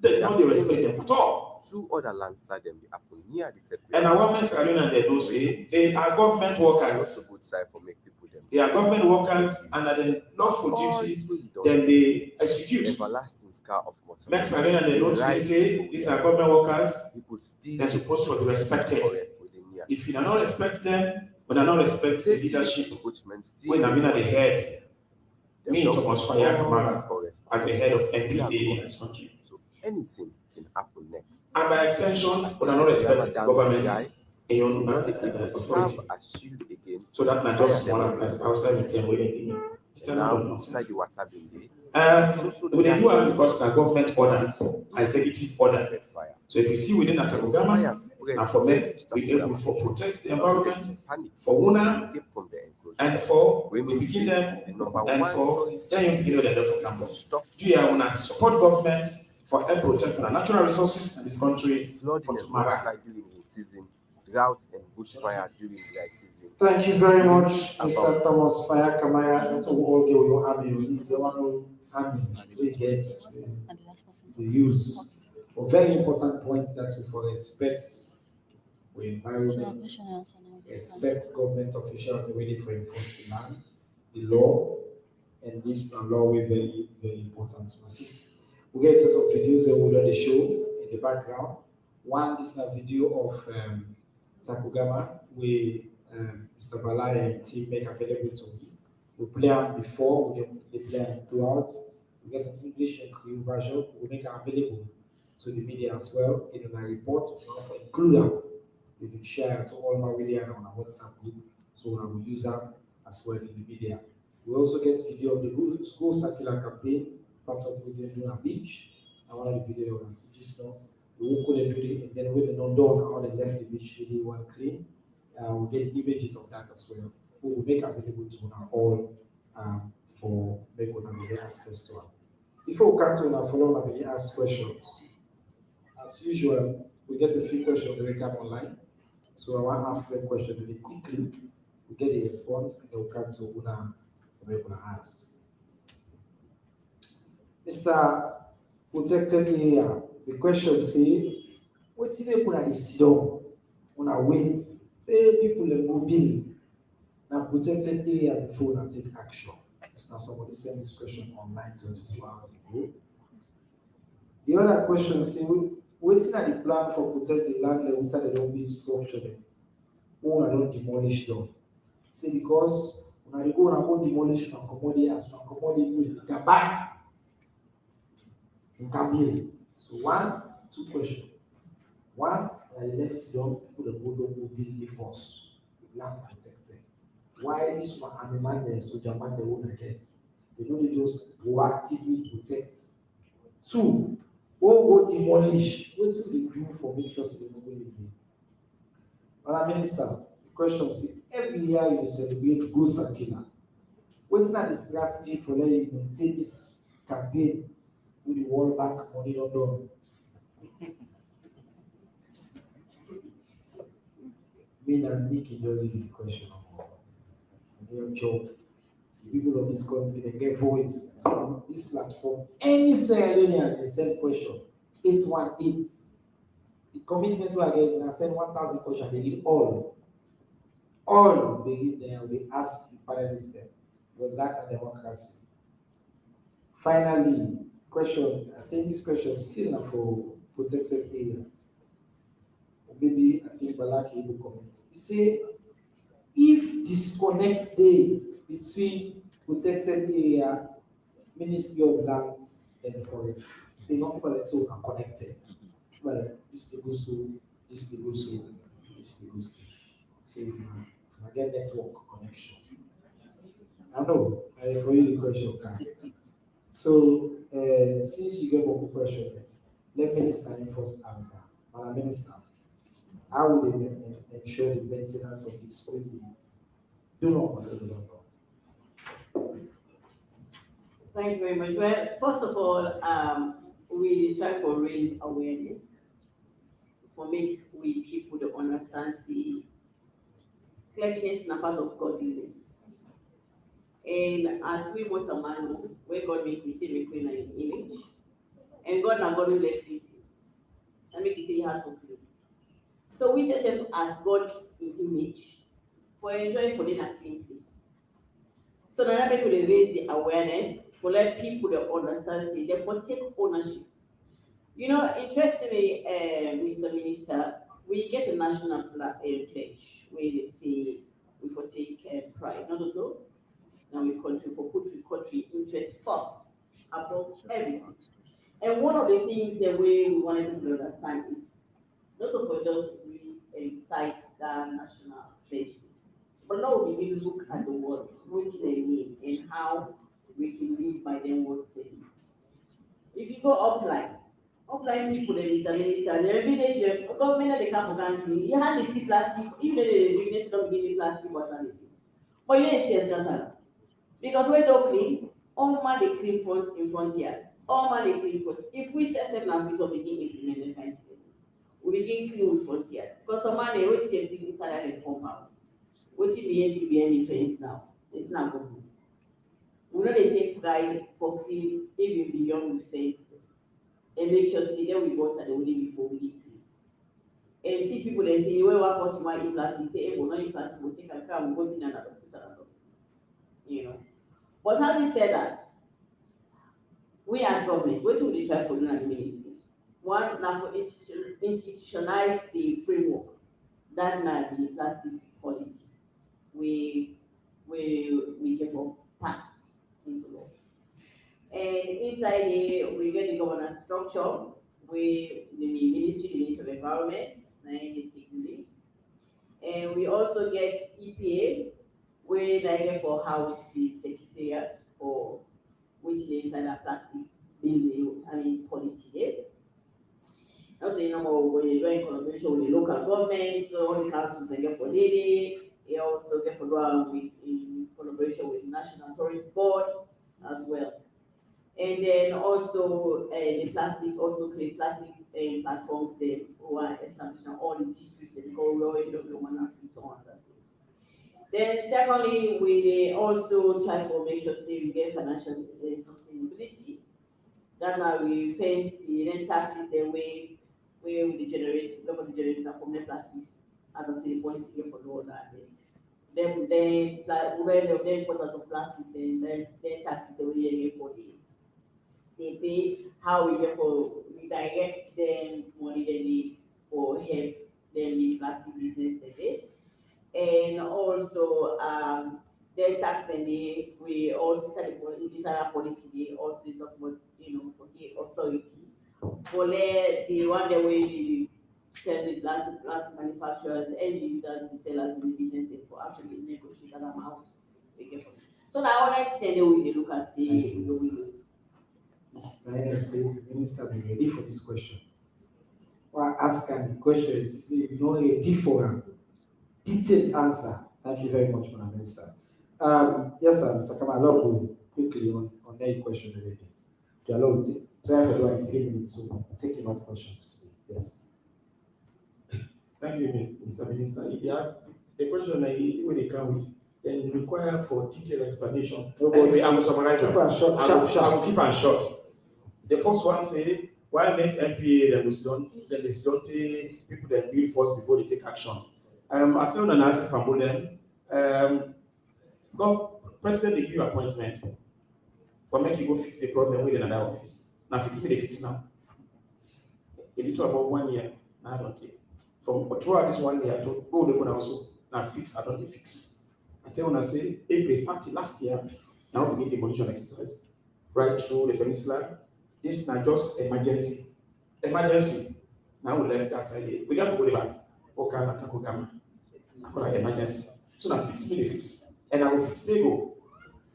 They don't respect them at all. Two other lands them the apple near the and our government arena they don't say they are government workers. A good side for make people them. They are government workers and are then lawful duties, then they execute. Everlasting scar of mortal. Next arena they don't say these are government workers. People still they're supposed to be respected. If you do not respect them, but do not respect the leadership, when I'm in at the head, me Thomas Fire Kamara as the head of NPAA in this country. So anything can happen next. And by extension, but I not respect government in your authority. So that not just smaller class outside the term waiting. Now inside the water being we do it because the government order, executive order. So if you see within the Takugama, and for me, we able for protect the environment, for owners, and for we begin them, and for then you know the campus. Do you want to support government for help protect the natural resources in this country from tomorrow? drought and bushfire during dry season. Thank you very Really much, Mr. about- Thomas Fire Kamaya. That's all give you army. You don't want to army. We get the use. A very important point that we for respect for environment, respect government officials ready for enforce the land, the law, and this law we very, very important to assist. We get a set of videos that will the show in the background. One is a video of Takugama where Mr. Bala and team make available to me. We play them before, they play them throughout. We get an English and Creole version, we make it available to the media as well in a report, include them. You can share to all my media on our WhatsApp group, so I will use them as well in the media. We also get video of the school circular campaign, part of which is doing a beach. I want the video on just now. We will go and do it, and then when the non-done how they left the beach really well clean, we'll get images of that as well. We will make available to all for make one get access to it. Before we come to our follow-up and ask questions, as usual, we get a few questions that come online. So I want to ask them question really quickly. We get the response, and then we'll come to Una make one ask. Mr. Protected Area, the question say, what's if you put sit down, una wait, say people are mobile, now protected area before they take action. It's not somebody sent this question online 22 hours ago. The other question say, waiting at the plan for protect the land that we said they don't build structure them, or I don't demolish them. Say because when I go and I go demolish and commodity as well, commodity will come back. So 1, 2 questions. One, I left young people that go to build the force, land protected. Why this one and the man so Japan they won't get? They don't just proactively protect. 2, what go demolish? What do they do for make sure they don't go again? Madam Minister, the question is every year you celebrate Go Circular. What's not the strategy for letting you maintain this campaign with the World Bank money not done? Me and Nick enjoy this question. Your job. The people of this country they get voice on this platform. Any Sierra Leonean they send question. 818. The commitment to again, I send 1,000 questions. They read all. All they read there. They ask the panelists them. Was that a democracy? Finally, question. I think this question is still not for protected area. Maybe I think Balaki will comment. He say, if disconnect day between protected area, Ministry of Lands and Forest, say not for so are connected. But this they go so, this they go so, this they go so. Say I get network connection. I know. For you the question. So since you get one question, let Minister first answer. Madam Minister. How will they ensure the maintenance of this building? Do not Thank you very much. Well, first of all, we try to raise awareness for make we people to understand the cleanliness and part of godliness. And as we want a man where God make we see we in an image, and God now God will let it. I make you say he has to clean. So we say as God in image for enjoy for a clean place. So now that people raise the awareness for let people to understand, see, therefore take ownership. You know, interestingly, Mr. Minister, we get a national pledge where they say we for take pride, not also. Now we country for country interest first above everything. And one of the things that we wanted people to understand is not for just cite that national pledge, but now we need to look at the words, which they mean, and how we can live by them words. If you go upline people, Mr. Minister, the village government they come for country, you have to see plastic, even though they business don't give plastic water. But you didn't see a scandal. Because we don't clean, all man they clean front in front here. All man they clean front. If we set seven and we begin implement the kind of thing. we begin clean frontier. Because some man, they always get things inside the compound. What if be any fence now? It's not good. We know they take pride for clean even beyond the fence. And make sure see them we got at the wedding before we clean. And see people they say, well, what was my in-plastic? Say, well, not in-plastic, we'll take a car, we'll go in another place. You know. But having said that, we as government, what do we try for doing at the ministry? One, now for institutionalize the framework that now the plastic policy. We get for pass into law. And inside here, we get the governance structure, we the ministry, the Minister of Environment, and we also get EPA, where they get for house the secretariat for which they inside a plastic building, policy there. Not the number when they do in collaboration with the local government, so all the councils they get for daily. They also get for in collaboration with the National Tourist Board as well. And then also the plastic also create plastic platforms who are establishing all the districts and go road, and so on. Then secondly, we also try to make sure we get financial sustainability. That now we face the rent tax system where we generate government generates from the plastics as I say the policy for all that. Then when the importance of plastics and then taxes the way for they pay how we get for we direct them money they need for help them the plastic business today. And also their tax and we also set this other policy they also talk about for the authority. For the one that we sell the plastic manufacturers and the users, the sellers in the business for actually negotiate that amount. So now all next day we look and see the windows. I say Minister be ready for this question. Well, ask the question is ready for a detailed answer. Thank you very much, Madam Minister. Yes, sir, Mr. Kama, I'll go quickly on that question a little bit. To allow try to do in 3 minutes, so take enough questions. Yes. Thank you, Mr. Minister. If you ask the question when they come with, then require for detailed explanation. Anyway, I will summarize them. I will keep on short. The first one say, why make NPAA then they don't take people that deal first before they take action? I tell an answer from them. President they give you appointment, but make you go fix the problem with another office. Now fix me the fix now. If it took about 1 year, now I don't take. From throughout this 1 year to go the one also now fix, I don't fix. I tell when I say April 30 last year, now we begin demolition exercise right through the peninsula. This is not just emergency. Now we left that side here. We got to go back. Okay, Takugama. I call it emergency. So now fix me the fix. And I will fix the go.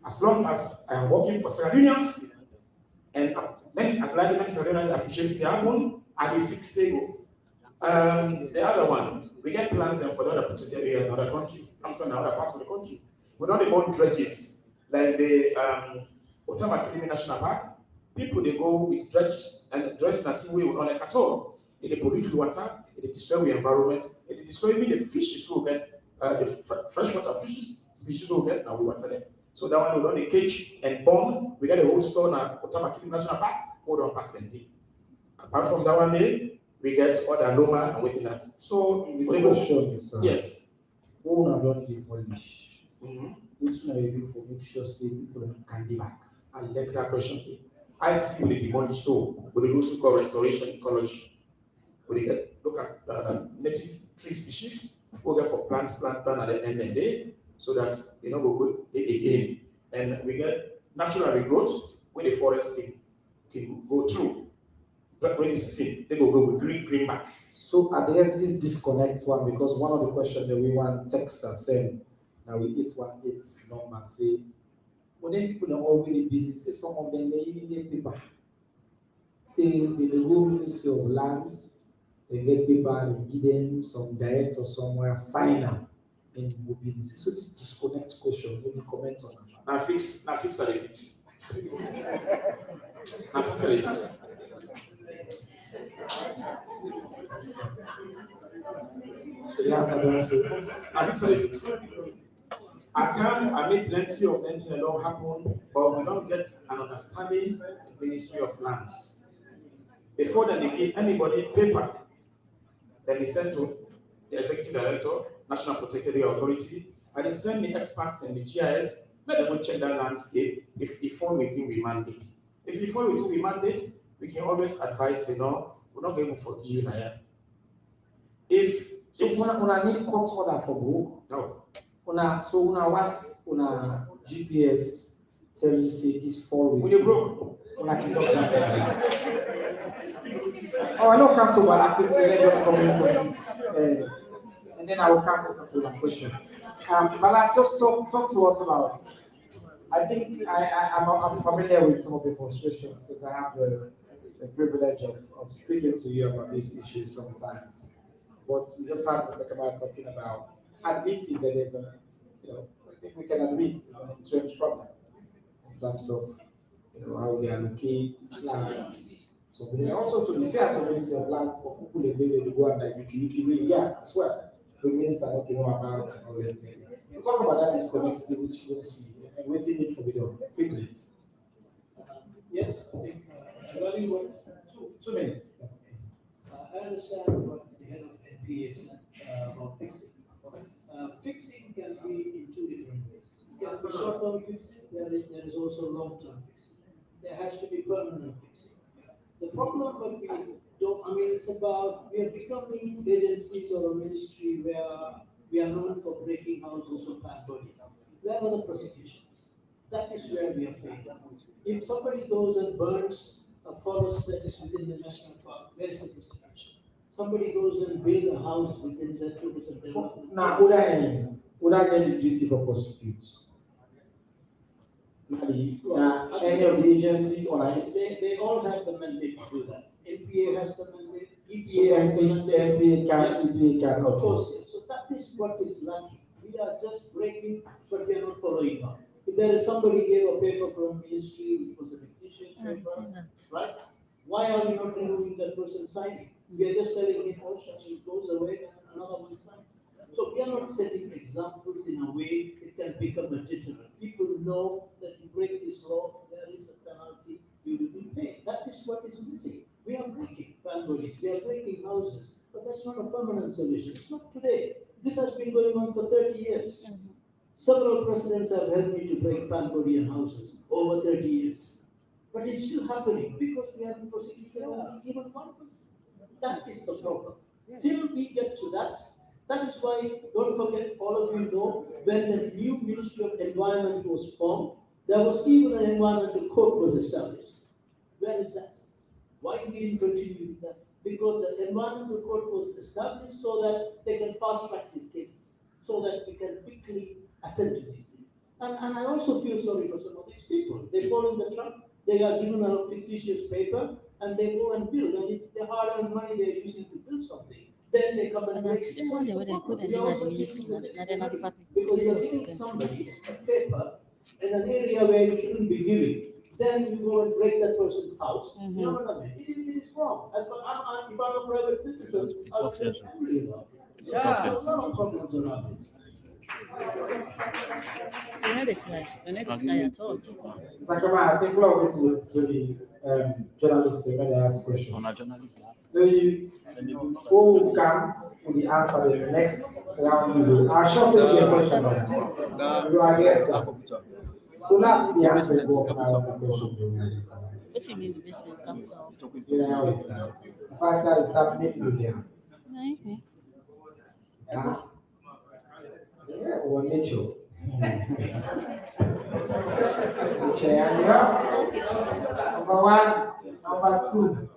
As long as I am working for Sarah unions and many Sarah unions appreciate the happen, I will fix the go. The other one, we get plans for the other protected areas in other countries, in other parts of the country. We don't even dredges like the Otama National Park. People they go with dredges and dredges that we will not like at all. It pollute the water, it destroy the environment, it destroy even the fishes who get the freshwater fishes species who get now we water them. So that one we run a cage and bond. We get a whole store now Otama National Park. Hold on back then. Apart from that one day, we get other Loma and waiting that. So the question is yes. Who are not demolish? Which one you do for make sure say people can be back? I like that question. I see with the demolish store, with the rules we call restoration ecology. We get look at native tree species, we get for plant at the end of the day, so that we go good again. And we get natural regrowth where the forest can go through. But when it's seed, they go with green back. So address this disconnect one, because one of the questions that we want text that saying now we 818 number say, when then people don't already be say some of them they even get paper. Say the whole Ministry of Lands, they get paper, they give them some director somewhere, sign them in mobility. So this disconnect question, maybe comment on that. Now fix are the fix. Now fix are the fix. Yes, I don't say. I will tell you, I made plenty of things that don't happen, but we don't get an understanding in the Ministry of Lands. Before they give anybody paper, then they send to the Executive Director, National Protected Area Authority, and they send the experts in the GIS, let them go check that landscape if it fall within we mandate. If it fall within we mandate, we can always advise, we're not going to forgive you now. If so una need court order for book. No. Una was una GPS tell you say this fall with you broke. Una can talk that. Oh, I know Council Bala let us comment on this. And then I will come to the question. Bala, just talk to us about. I think I'm familiar with some of the frustrations because I have the privilege of speaking to you about these issues sometimes. But we just have to talk about talking about admitting that there's a, I think we can admit it's an entrenched problem in terms of, how we allocate land. So, but then also to be fair to the Ministry of Lands, for people they go and like yeah, as well. The minister not know about and all that. We talk about that disconnect, which you don't see, and waiting it for the door quickly. Yes, I think regarding what 2 minutes. I understand what the head of NPAA said about fixing. Fixing can be in two different ways. It can be short-term fixing. There is also long-term fixing. There has to be permanent fixing. The problem that we don't, it's about, we are becoming agencies or a ministry where we are known for breaking houses or bad bodies. Where are the prosecutions? That is where we are failing. If somebody goes and burns a forest that is within the national park, where is the prosecution? Somebody goes and builds a house within the tourism development. Now, would I get the duty for prosecute? Any of the agencies or they all have the mandate to do that. NPA has the mandate, EPA so has the mandate. NPA can. Of course, yes. So that is what is lacking. We are just breaking, but we are not following up. If there is somebody gave a paper from ministry which was a fictitious paper, right? Why are we not removing that person signing? We are just telling him also he goes away and another one signs. So we are not setting examples in a way it can become a deterrent. People know that you break this law, there is a penalty, you will be paid. That is what is missing. We are breaking families, we are breaking houses, but that's not a permanent solution. It's not today. This has been going on for 30 years. Several presidents have helped me to break Cambodian houses over 30 years. But it's still happening because we haven't prosecuted even one person. That is the problem. Till we get to that, that is why, don't forget, all of you know, when the new Ministry of Environment was formed, there was even an environmental court was established. Where is that? Why we didn't continue with that? Because the environmental court was established so that they can fast track these cases, so that we can quickly attend to these things. And I also feel sorry for some of these people. They fall in the trap, they are given a fictitious paper, and they go and build. And it's the hard-earned money they're using to build something. Then they come and break it. We are also teaching the citizen because you're giving somebody a paper in an area where you shouldn't be giving. Then you go and break that person's house. You know what I mean? It is wrong. As for if I'm a private citizen, I'll be angry about it. Yeah, there's a lot of problems around it. Sakama, I think we're going to the journalists when they ask questions. Who will come to the answer the next round? I'll show you the question. You are guessing. So that's the answer to the question. What you mean the business capital? You know how it starts. If I start making you there. Yeah, or nature. Number one, number two.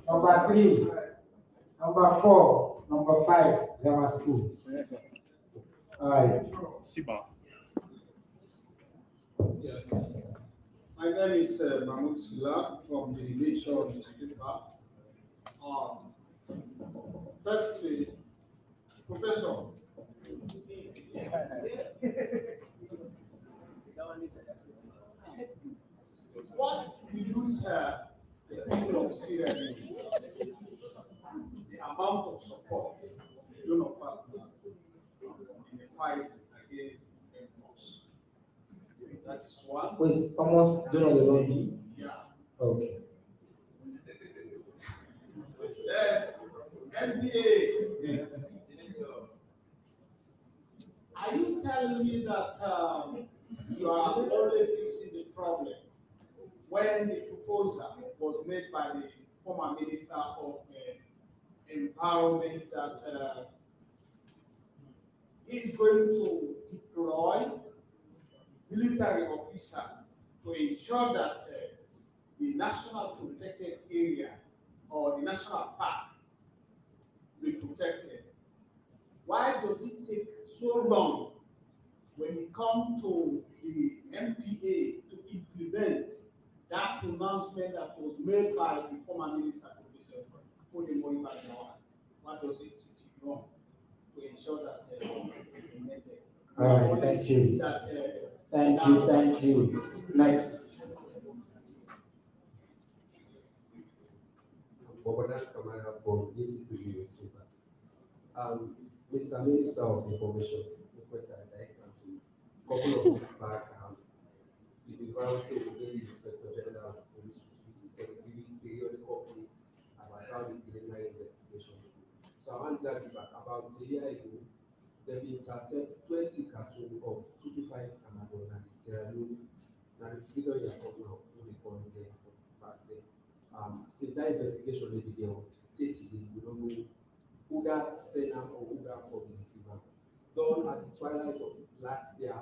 Number three, number four, number five, grammar school. All right. Yes. My name is Mahmoud Sula from the Nature newspaper. Firstly, Professor, what will you tell the people of Sierra Leone? The amount of support donor partners in the fight against MPOX. That is one. Wait, almost donor the body? Yeah. Okay. Then NPAA. Are you telling me that you are only fixing the problem when the proposal was made by the former Minister of Environment that he's going to deploy military officers to ensure that the national protected area or the national park be protected? Why does it take so long when it comes to the MPA to implement that pronouncement that was made by the former minister, Professor Foday Sahr? Why does it take long to ensure that it is implemented? All right, thank you. Thank you. Next. Government Camara from UCT newspaper. Mr. Minister of Information, requested a director to a couple of weeks back, the Environment Inspector General of Police giving periodic updates about how the preliminary investigation. So I'm glad about a year ago, they've intercepted 20 cartons of 225 Canada and the Sierra Leone, and the figure you are talking about, what they call it there back then. Since that investigation they began, we don't know who that sent or who that for the receiver. Done at the twilight of last year,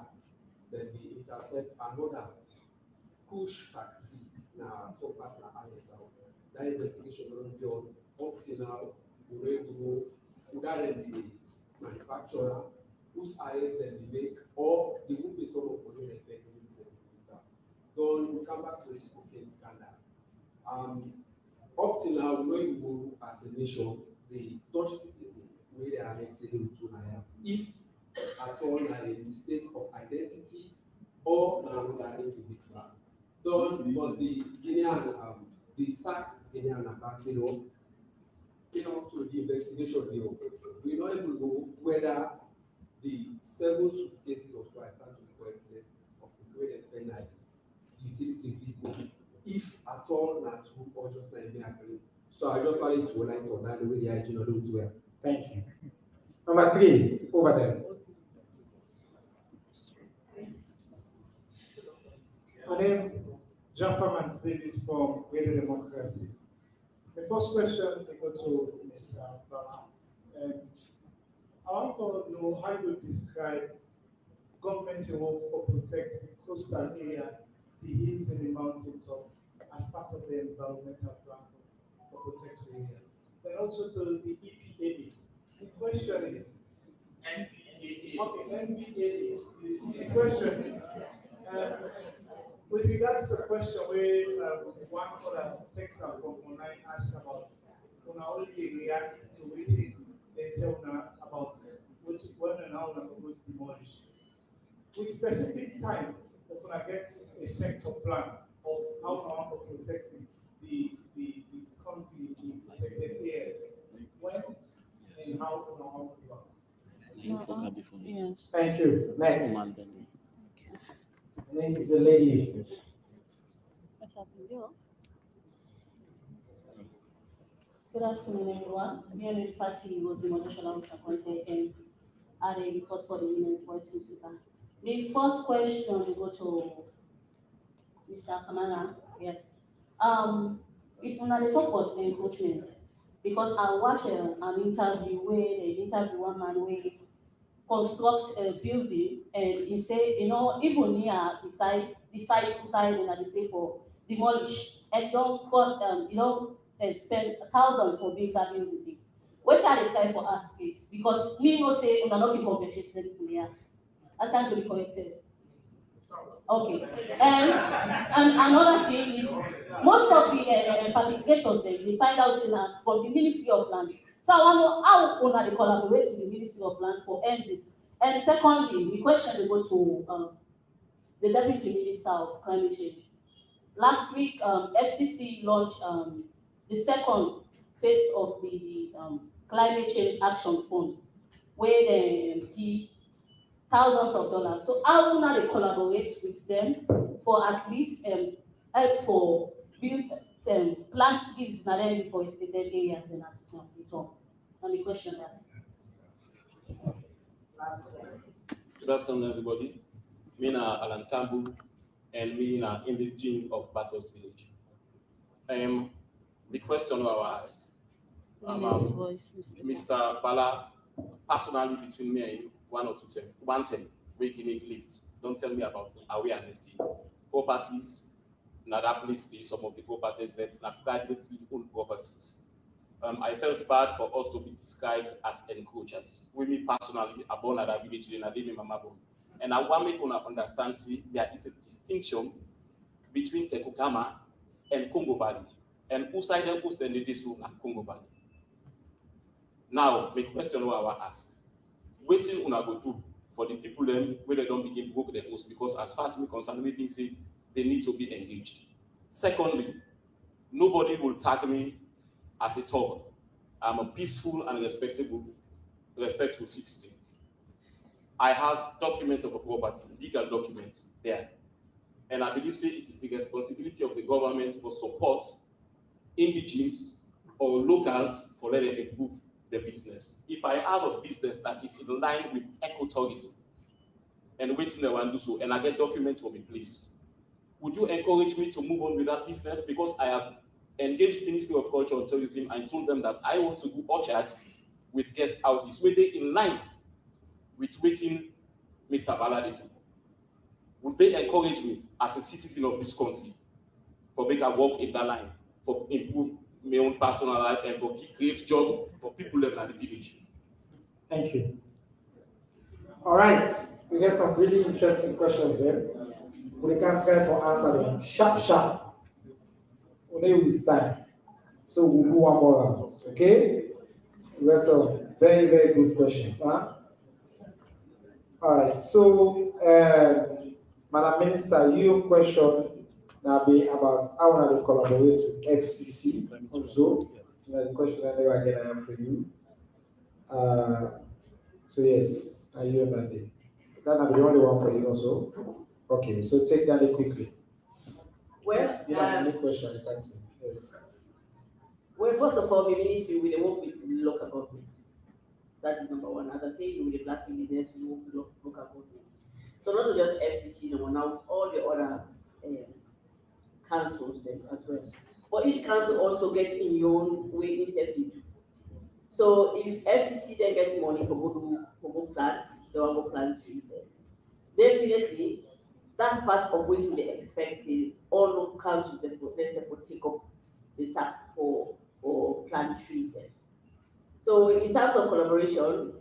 then we intercept another push factory now so partner that investigation will be on up till now. We don't know who that the manufacturer whose arrest then we make or the who be some of the effect with them. Then we come back to this cocaine scandal. Up till now, we know as a nation, the Dutch citizen where they are arrested to if at all a mistake of identity or another individual. Done, but the Guinean, the sacked Guinean ambassador, to the investigation deal, we not able to know whether the 7 suitcases of rice start to be collected of the great extent utility people, if at all not true or just like me agree. So I just wanted to light on that the way the IG not do well. Thank you. Number 3, over there. My name is Jaffa Davis from Radio Democracy. The first question I go to Mr. Bah. I want to know how you describe government work for protecting the coastal area, the hills and the mountains as part of the environmental plan for protected area. Then also to the EPAA. The question is NPAA. Okay, NPAA. The question is with regards to the question where one other text from online asked about when only react to waiting they tell about which when and how we will demolish. With specific time, if one gets a sector plan of how we want to protect the country, the protected areas, when and how we want to do it. Yes. Thank you. Next. Thank you, the lady. What happened here? Good afternoon, everyone. Me and Fati was demolition of Chakonte and had a report for the Women's Voice newspaper. The first question we go to Mr. Kamala. Yes. It's on the talk about encroachment because I watched an interview where they interview one man where construct a building and he say, even near the site two side and they say for demolish and don't cost and spend thousands for building that building. What are they trying for us is because me no say we are not compensate the people here. That's time to be corrected. Okay. And another thing is most of the perpetrators they find out from the Ministry of Land. So I want to know how they collaborate with the Ministry of Lands for end this. And secondly, the question we go to the Deputy Minister of Climate Change. last week, FCC launched the second phase of the climate change action fund, where they give thousands of dollars. So how will they collaborate with them for at least help for build plant trees in the deforested areas and at return? And the question that. Good afternoon, everybody. Me na Alan Campbell, and me na indigene of Bathurst Village. The question I will ask, Mr. Bala, personally between me and you, one thing, we give me lifts. Don't tell me about awareness. Properties, now that place, some of the properties that are privately owned properties. I felt bad for us to be described as encroachers. We, me personally, are born at a village in a living mama. And I want me to understand, see, there is a distinction between Takugama and Congo Valley. And who side them who stand in this room at Congo Valley. Now, the question I will ask. Waiting on go do for the people then where they don't begin to work their host, because as far as me concerned, we think say they need to be engaged. Secondly, nobody will tag me as a talker. I'm a peaceful and respectful citizen. I have documents of a property, legal documents there. And I believe say it is the responsibility of the government for support indigenous or locals for letting them improve their business. If I have a business that is in line with ecotourism and waiting there and do so, and I get documents from a place, would you encourage me to move on with that business? Because I have engaged Ministry of Culture and Tourism and told them that I want to do orchards with guest houses where they in line with waiting Mr. Bala do. Would they encourage me as a citizen of this country for make a work in that line, for improve my own personal life and for create job for people living in the village? Thank you. All right, we get some really interesting questions here. We can try to answer them sharp. Only with time. So we'll do one more round, okay? We got some very, very good questions, huh? All right, so Madam Minister, your question now be about how they collaborate with FCC also. So the question I never get for you. So yes, are you on that day? That not the only one for you also. Okay, so take that quickly. Well, you have any question you can say. Yes. Well, first of all, the ministry will work with local government. That is number one. As I said, with the plastic business, we work with local government. So not just FCC, no, now all the other councils as well. But each council also gets in your own way instead to do. So if FCC then gets money for go plants, they will go plant trees there. Definitely, that's part of what they expect. All local councils they take up the tax for plant trees there. So in terms of collaboration,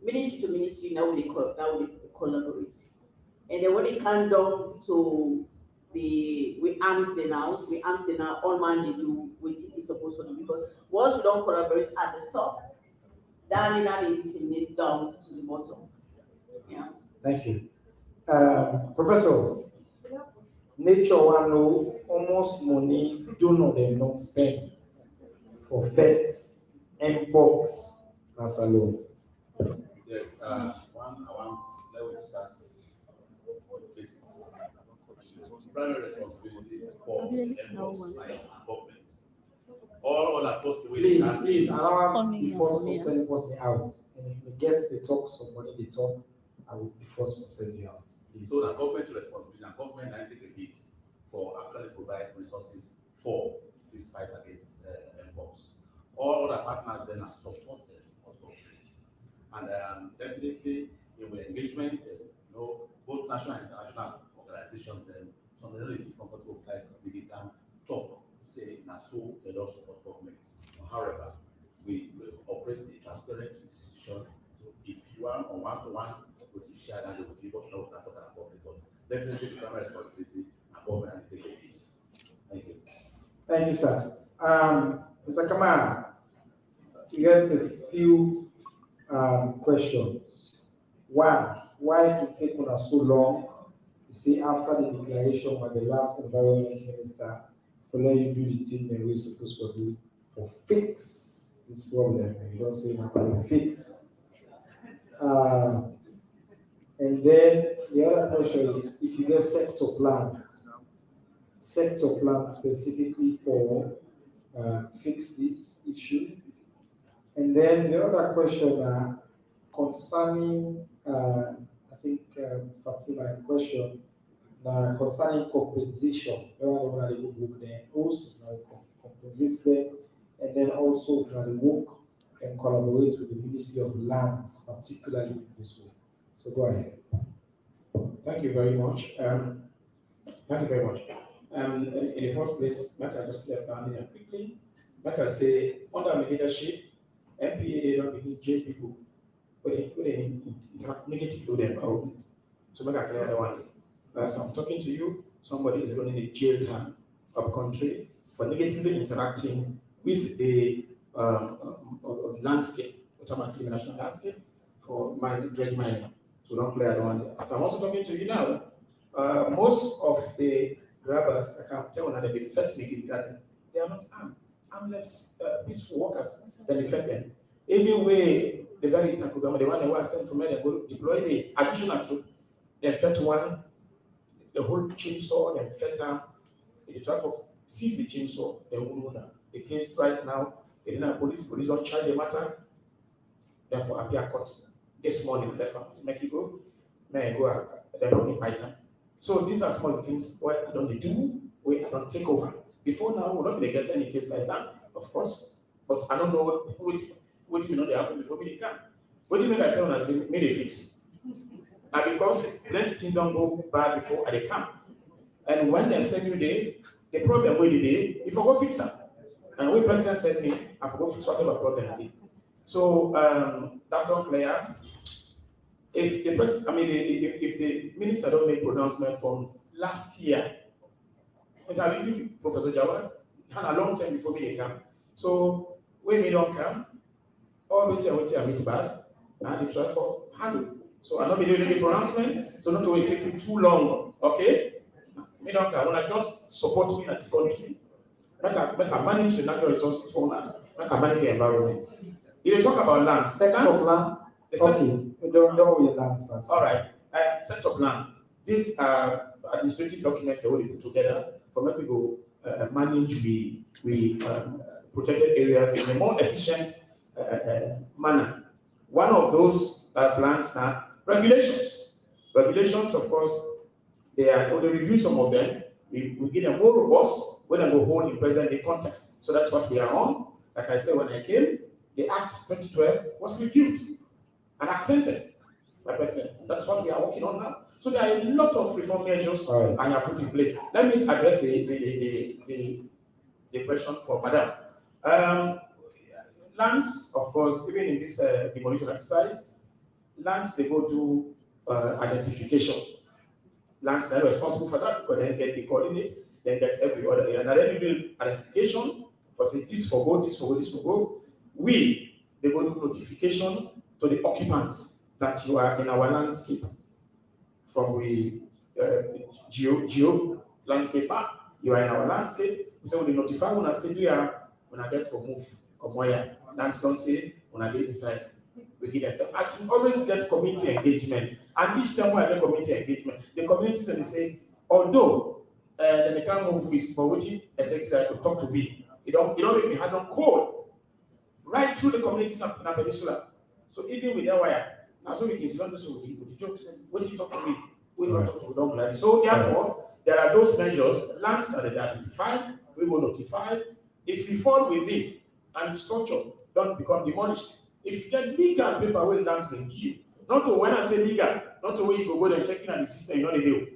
ministry to ministry now we collaborate. And then when it comes down to we arms now, all man they do what it's supposed to do, because once we don't collaborate at the top, then it disseminates down to the bottom. Yeah. Thank you. Professor, nature one know almost money do not they not spend for vets, MPOX, that's alone. Yes, let me start with basics. Primary responsibility for MPOX like government. All other possibilities. Please, allow me first to send person out. And if the guests they talk, somebody they talk, I will be forced to send you out. Please. So the government responsibility, and government I take a lead for actually provide resources for this fight against MPOX. All other partners then are support them, not government. And definitely in the engagement, both national and international organizations and some really comfortable like we can talk, say now so they don't support government. However, we operate a transparent institution. So if you are on one-to-one, we can share that with people who talk about government. But definitely the primary responsibility and government and take it. Thank you. Thank you, sir. Mr. Kamal, we got a few questions. One, why it take so long see, after the declaration by the last environment minister, for let you do the thing that we're supposed to do for fix this problem. You don't say nothing, fix. And then the other question is if you get sector plan specifically for fix this issue. And then the other question concerning, I think Fatima question concerning compensation. When they book their host, compensates them, and then also when they work and collaborate with the Ministry of Lands, particularly in this way. So go ahead. Thank you very much. Thank you very much. In the first place, like I just left down here quickly, like I say, under my leadership, NPAA don't begin jail people when they interact negatively with the environment. So make I clear that one. As I'm talking to you, somebody is running a jail term of country for negatively interacting with a landscape, automatically national landscape for dredge mining. So don't clear that one. As I'm also talking to you now, most of the grabbers, I can tell that they fed me in garden. They are not armless, peaceful workers. They fed them. Even way the very Takugama, the one they were sent from there, they go deploy the additional troop. They fed one, the whole chainsaw, then fed them. They try to seize the chainsaw, they won't know. The case right now, the police don't charge the matter. Therefore, appear court this morning. Therefore, make you go, may I go, they don't invite them. So these are small things where I don't do, where I don't take over. Before now, we're not going to get any case like that, of course. But I don't know what you know they happen before they come. What do you mean I tell them and say, make a fix? And because plenty things don't go bad before they come. And when they send you the problem where they did, you forgot fix them. And when president said me, I forgot fix whatever problem I did. So that don't play out. If the if the minister don't make pronouncement from last year, it have been Professor Jawad had a long time before me come. So when we don't come, all which I meet bad, and they try for handle. So I'm not doing any pronouncement, so not to take me too long. Okay? Me don't come. When I just support me in this country, make I manage the natural resources for now, make I manage the environment. If you talk about land, Sector plan. Okay. Don't worry, lands. All right. Sector plan. These are administrative documents that we put together for make people manage the protected areas in a more efficient manner. One of those plans are regulations. Regulations, of course, they review some of them. We get them more robust when they go hold in present day context. So that's what we are on. Like I said when I came, the Act 2012 was reviewed and accented by President. That's what we are working on now. So there are a lot of reform measures I have put in place. Let me address the question for Madam. Lands, of course, even in this demolition exercise, lands they go to identification. Lands that are responsible for that, because then get the coordinate, then get every other area. And then we do identification for say this for go, this for go, this for go. They go do notification to the occupants that you are in our landscape. From the geo landscape map, you are in our landscape. So we notify when I say we are when I get for move or where lands don't say when I get inside. We give them. I can always get community engagement. And each time when I get community engagement, the communities and they say, although they can't move with but waiting executive to talk to me. You don't make me hard on code. Right through the communities in the peninsula. So even with that wire, now so we can see not this with the jokes. What you talk to me, we don't talk to don't like. So therefore, there are those measures, lands that are identified, we will notify. If we fall within and the structure don't become demolished, if you get legal paper where lands being give, not to when I say legal, not to where you go and check in at the system, you know the deal.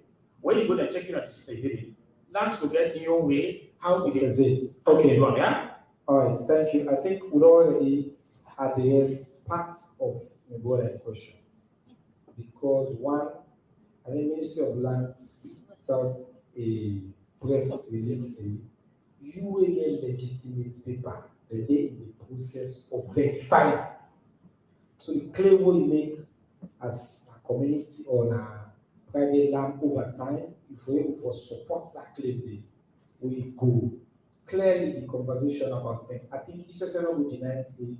When you go and check in at the system, you did it. Lands to get in your way, how it is. Okay. Yeah? All right, thank you. I think we already addressed parts of the question. Because one, I think Ministry of Lands put out a press release saying you will get legitimate paper the day in the process of verifying. So the claim what you make as a community or a private land over time, if we're able to support that claim, we go. Clearly, the conversation about them, I think it's just not good to say,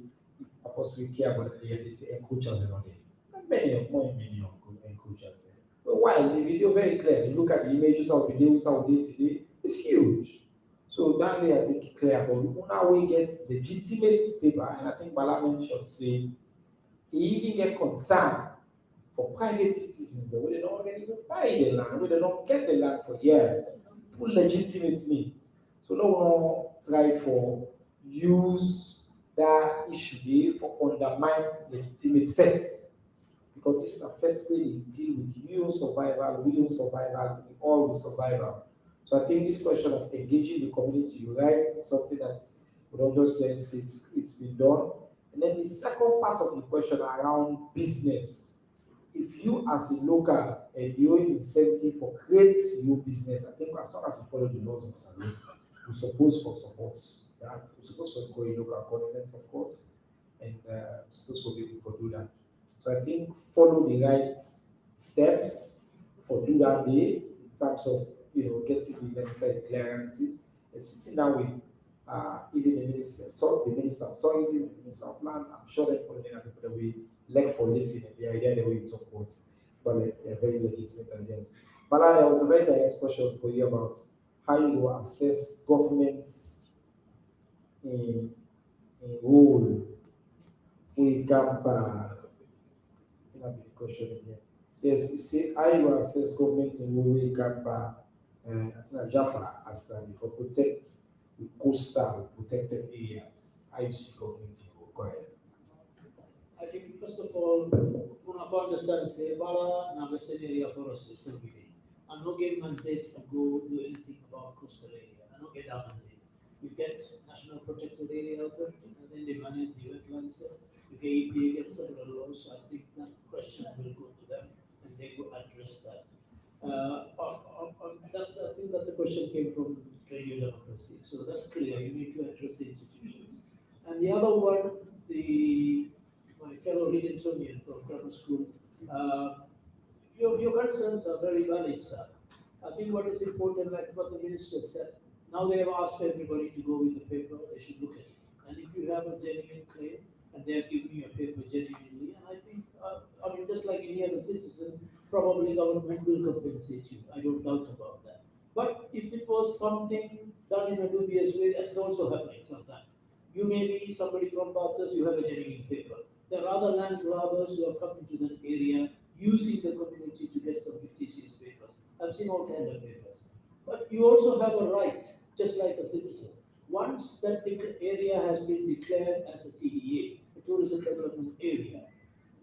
because we care about the they say encroachers and all that. Many encroachers. But while the video very clear, you look at the images of videos of it today, it's huge. So that way I think it's clear. But now we get legitimate paper, and I think Bala mentioned say he even get concerned for private citizens where they don't even buy the land, where they don't get the land for years, through legitimate means. So no one try for use that issue there for undermine legitimate facts. Because this affects where they deal with your survival, we all will survival. So I think this question of engaging the community, you're right, it's something that we don't just let say it's been done. And then the second part of the question around business. If you as a local and your incentive for create your business, I think as long as you follow the laws of Salon, you're supposed for support that. You're supposed to go in local content, of course, and supposed to be able to do that. So I think follow the right steps for do that day in terms of getting the necessary clearances and sitting down with even the Minister of Tourism, the Minister of Lands. I'm sure they're following up the way like for listening, the idea the way you talk about, but they're very legitimate and yes. Bala, there was a very direct question for you about how you assess government's in role with GAMPA. A big question again. Yes, you see, how you assess government in role with GAMPA, as Jaffa as for protect the coastal protected areas. How you see government in role? Go ahead. I think first of all, one of understand say Bala and Western area forest is still within. And no get mandate to go do anything about coastal area. And no get that mandate. You get National Protected Area Authority, and then they manage the wetlands. You get EPA, get several laws. So I think that question will go to them, and they will address that. I think that the question came from radio democracy. So that's clear. You need to address the institutions. And the other one, my fellow Redentonian from grammar school, your concerns are very valid, sir. I think what is important, like what the minister said, now they have asked everybody to go with the paper, they should look at it. And if you have a genuine claim, and they are giving you a paper genuinely, and I think, just like any other citizen, probably government will compensate you. I don't doubt about that. But if it was something done in a dubious way, that's also happening sometimes. You may be somebody from Bathurst, you have a genuine paper. There are other land grabbers who have come into that area using the community to get some fictitious papers. I've seen all kinds of papers. But you also have a right, just like a citizen. Once that area has been declared as a TDA, a tourism development area,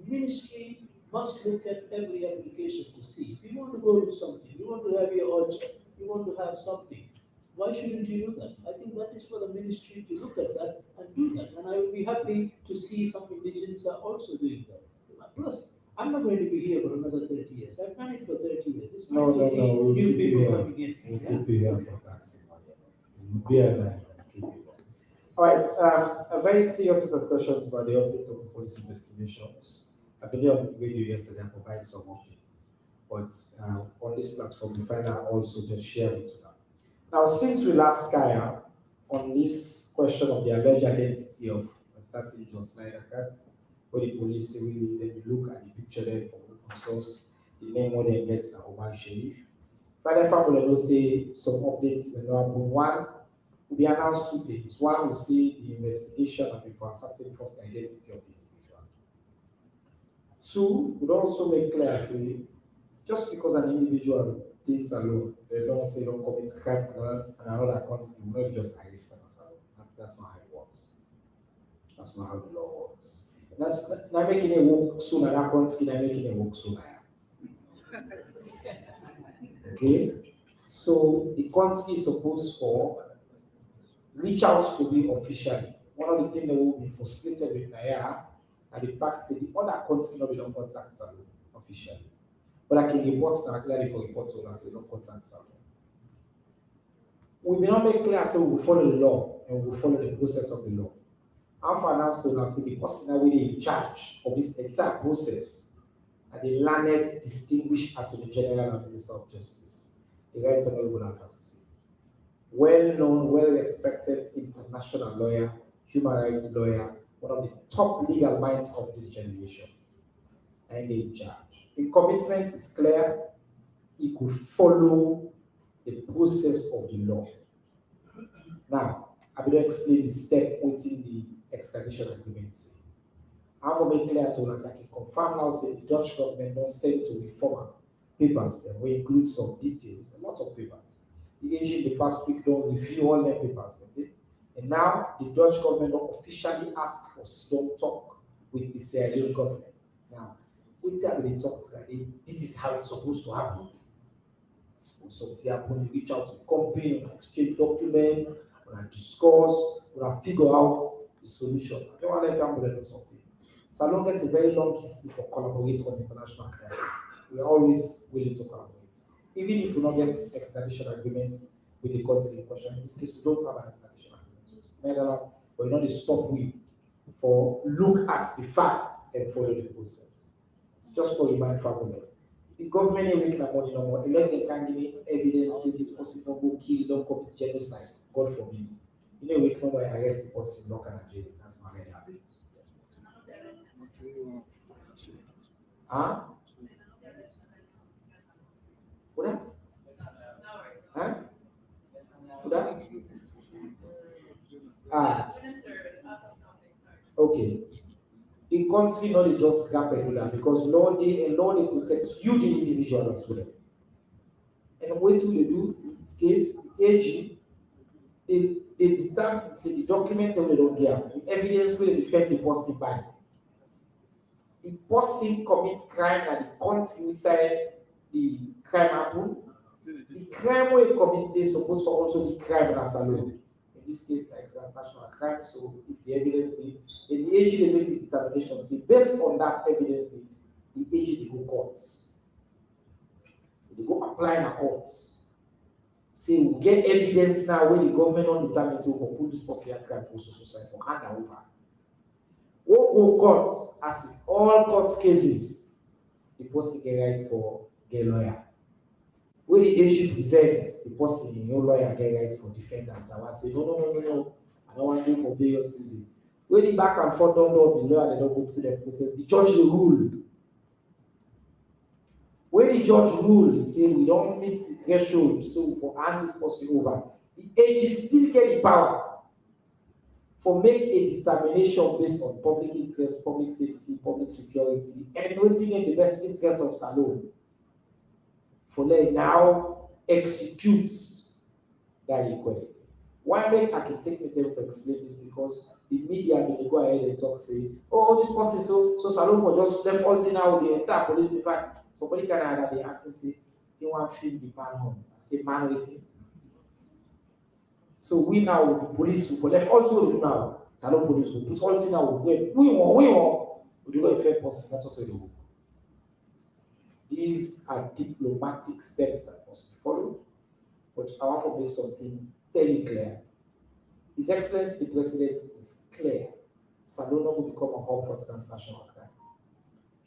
ministry must look at every application to see. If you want to go to something, you want to have your orchard, you want to have something, why shouldn't you do that? I think that is for the ministry to look at that and do that. And I would be happy to see some indigenous are also doing that. Plus, I'm not going to be here for another 30 years. I've done it for 30 years. It's No, new people coming in. We'll keep you here for that. We'll be here. All right, a very serious set of questions about the updates of the police investigations. I believe on the radio yesterday I provided some updates, but on this platform, we find out also just share it with them. Now, since we last Sky on this question of the alleged identity of a certain John Snyder cast, where the police say we look at the picture there from open source, the name where they get Omar Sharif. Friday family will say some updates in the one will be announced 2 things. One will say the investigation and the ascertain first identity of the individual. Two would also make clear say just because an individual is alone, they don't say don't commit crime and another country will not just arrest them as alone. That's not how it works. That's not how the law works. That's not making it work sooner, that country not making it work sooner. Okay? So the country is supposed for reach out to me officially. One of the things that will be frustrated with Naya and the fact that the other country not be don't contact Salon officially. But I can report now clearly for report to us, they don't contact Salon. We may not make clear say we will follow the law and we will follow the process of the law. Alpha announced to us the person that will be in charge of this entire process and the learned, distinguished Attorney General and Minister of Justice, the Right Honorable Afasisi. Well-known, well-respected international lawyer, human rights lawyer, one of the top legal minds of this generation, and in charge. The commitment is clear. He could follow the process of the law. Now, I will explain the step within the extradition agreement. I have to make clear to us, I can confirm now, say the Dutch government not sent to reform papers that will include some details, a lot of papers. The AG in the past week don't review all their papers. Okay? And now the Dutch government officially asked for some talk with the Sierra Leone government. Now, we tell they talk today, this is how it's supposed to happen. When something happen, you reach out to the company, exchange documents, when discuss, when figure out the solution. I don't want to let them do something. Salon gets a very long history for collaborating on international crime. We are always willing to collaborate. Even if we don't get extradition agreements with the country in question, in this case, we don't have an extradition agreement. Neither, but not stop we for look at the facts and follow the process. Just for remind family. The government ain't making money no more. Let them can give me evidence say this person don't go kill, don't commit genocide. God forbid. You know, we can no more arrest the person, lock and jail. That's not really happening. Huh? What? Huh? What? Ah. Okay. The country not they just grab and do that because law they protect you the individual as well. And what will they do in this case? The AG they determine say the document they don't get the evidence will defend the person by. The person commits crime and the country inside the crime happen. The crime where it commits is supposed to also be crime as alone. In this case, like transnational crime. So if the evidence is in the AG they make the determination. See, based on that evidence, the AG they go courts. They go apply in a courts. Say we get evidence now where the government don't determine so for put this person at crime also society for hand over. What go courts as in all court cases, the person get right for get lawyer. When the AG presents, the person no lawyer get right for defendant. I will say no. I don't want to do for various reasons. When the back and forth don't know the lawyer, they don't go through the process. The judge will rule. When the judge rules, say we don't meet the threshold, so for hand this person over, the AG still get the power for make a determination based on public interest, public safety, public security, and waiting in the best interest of Salon. For them now execute that request. Why make I can take me time to explain this because the media may go ahead and talk say, oh, this person so Salon for just left all thing out with the entire police. In fact, somebody can add that they ask and say, they want to film the manhunt. I say man waiting. So we now the police will left all two now. Salon police will put all thing now we want we do a fair person, that's also the rule. These are diplomatic steps that must be followed, but I want to make something very clear. His Excellency the President is clear. Salon will become a hub for transnational crime.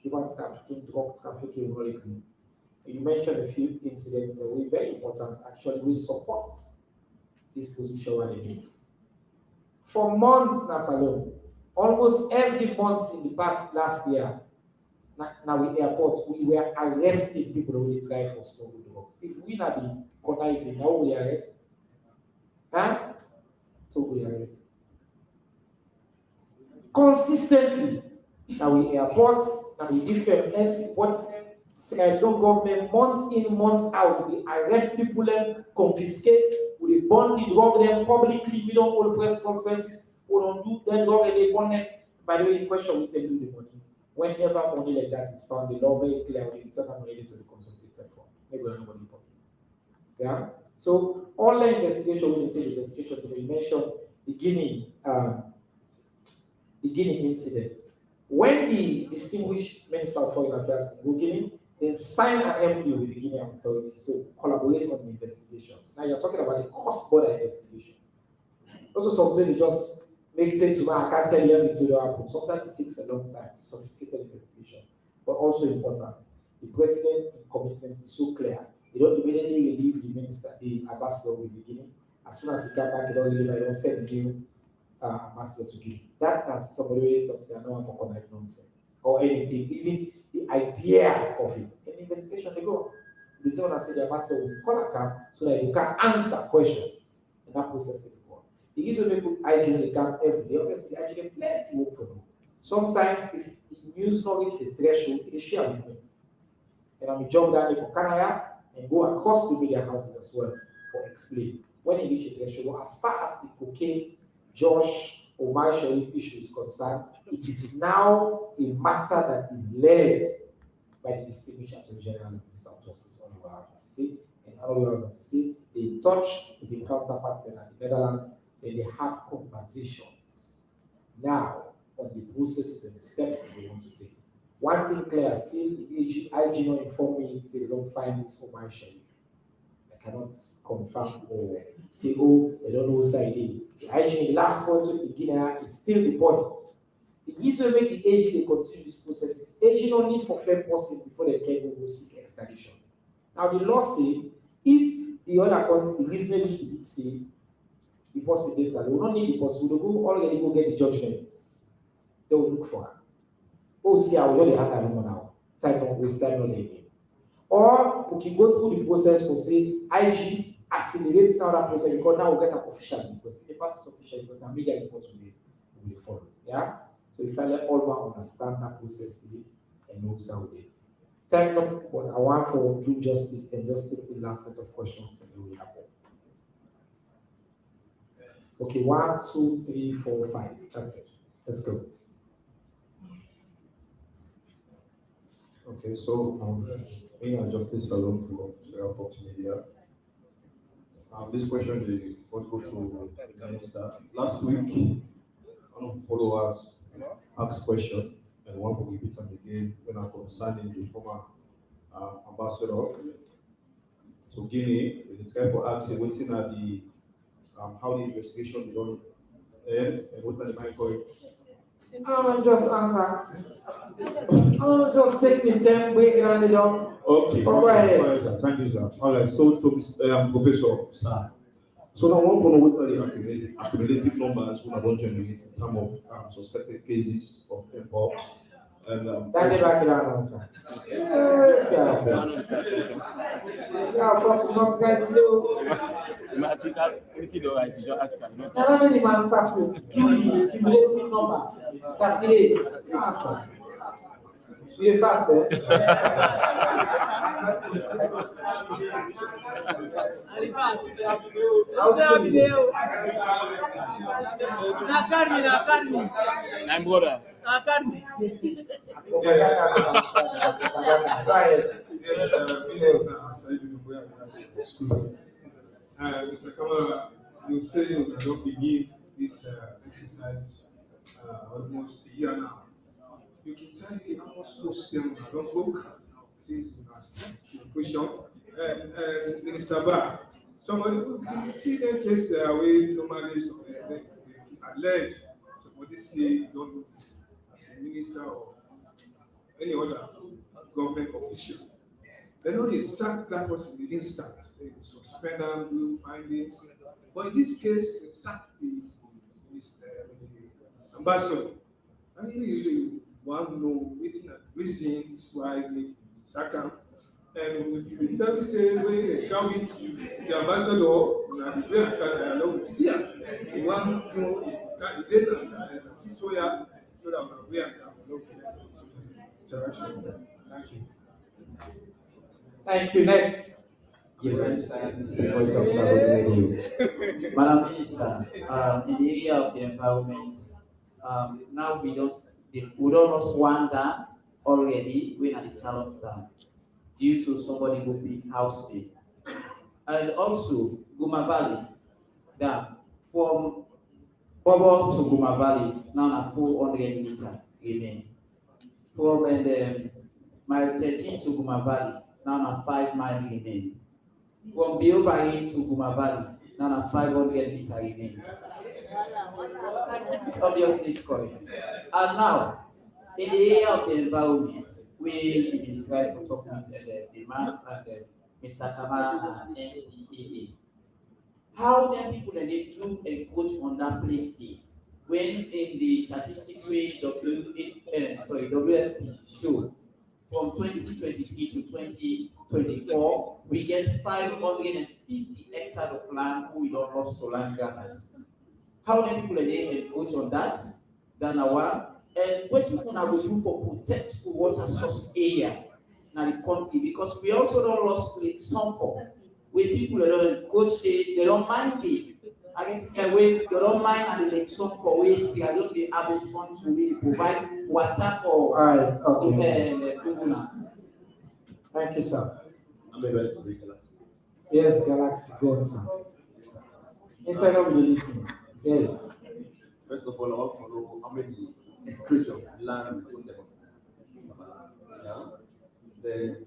Human trafficking, drug trafficking, rolling. You mentioned a few incidents that were very important. Actually, we support this position where they make. For months, Salon, almost every month in the past last year, now with airport, we were arresting people who will try for smuggled drugs. If we not be conniving, how will we arrest? Huh? So we arrest. Consistently, now with airports, now with different entities, but no government, month in, month out, we arrest people and confiscate, we burn the drug them publicly, we don't hold press conferences, we don't do that drug and they burn them. By the way, the question we say do the money. Whenever money like that is found, the law very clear when you turn money to the consolidated fund. Maybe we're not going to pocket. Yeah? So online investigation, when you say investigation, you mentioned the Guinea incident. When the distinguished Minister of Foreign Affairs go Guinea, they sign an MOU with the Guinean authorities, so collaborate on the investigations. Now you're talking about the cross-border investigation. Also something you just make things to I can't tell you everything will happen. Sometimes it takes a long time, it's a sophisticated investigation. but also important. The president's commitment is so clear. They don't immediately relieve the minister, the ambassador with the Guinea. As soon as he come back, they don't relieve, they don't send the new ambassador to Guinea. That's somebody really talks, they are no one for connect nonsense or anything, even the idea of it. An investigation, they go. The someone say the ambassador will call a camp so that you can answer questions and that process the report. The use of people IG the camp every day, obviously IG get plenty work for them. Sometimes if the news not reach the threshold, it is share with me. And I'm jump down there for Canada and go across the media houses as well for explain. When it reach the threshold, as far as the cocaine, Josh or my Sharif issue is concerned, it is now a matter that is led by the distinguished Attorney General and Minister of Justice, Oliver Amarasekaran, and Oliver Amarasekaran. They touch with the counterparts in the Netherlands, and they have conversations now on the processes and the steps that they want to take. One thing clear, still the IG not inform me, say they don't find this Omar Sharif. I cannot confirm or say, oh, they don't know who side it is. The IG, the last point to begin is still the point. The reason why the AG they continue this process is AG no need for fair person before they can go seek extradition. Now the law say if the other country reasonably say the person is they will not need the person, will go already go get the judgment. They will look for her. Oh, see, I will only have that now. Time don't waste time on again. Or we can go through the process for say IG accelerates now that process because now we get an official because the person is official because the media report will follow. Yeah. So if I let all one understand that process and moves out there. Time up, but I want for do justice and just take the last set of questions and then we have it. Okay, 1, 2, 3, 4, 5. That's it. Let's go. Okay, so me and Justice Salon for Fox Media. This question is first go to the Minister. Last week, one of the followers asked question, and one will repeat them again when I'm concerning the former ambassador to Guinea. The type of asking waiting at the how the investigation is done and what are the mind going. I'll just answer. I'll just take the time, break it on the door. Okay, go ahead. Thank you, sir. All right, so to Professor Sahr. So now one for what are the accumulative numbers we don't generate in terms of suspected cases of MPOX. And that never can answer. Yes, Fox not right now. Never the man starts with cumulative number. 38. Answer. You fast, I'm brother. Mr. Kamara, you say you cannot begin this exercise almost a year now. You can tell me how much those things don't look since we have started the question. Minister Bah, somebody can see that case there where normally they allege somebody say you don't do this as a minister or any other government official. They know they sack that person in the instant. They suspend them, do findings. But in this case, they sack the ambassador. I really want to know which reasons why they sack him. And we tell you, say, when they come with the ambassador, and the prayer can allow to see him. We want to know if candidates and so that we can follow the interaction. Thank you. Thank you. Next. Voice of Salon Radio. Madam Minister, in the area of the environment, now we don't lose one dam already when at the Charlotte Dam due to somebody who be house day. And also Guma Valley Dam from Bobo to Guma Valley now 400 meters remain. From mile 13 to Guma Valley now 5 miles remain. From Biobari to Guma Valley now 500 meters remain. Obviously correct. And now in the area of the environment, we been trying to talk with the man and Mr. Kama and NPAA. How then people they do encroach on that place there? When in the statistics way WFP show from 2023 to 2024, we get 550 hectares of land we don't lost to land grabbers. How then people they encroach on that? Than our and what you want to do for protect the water source area in the country, because we also don't lost Lake Sunford, where people don't coach they don't mind it. I guess when you don't mind and the Lake Sunford where see I don't be able to really provide water for Thank you, sir. I'm able to bring Galaxy. Yes, Galaxy, go on, sir. Inside of the listen. Yes. First of all, I want to know how many acres of land we took them. Yeah. Then,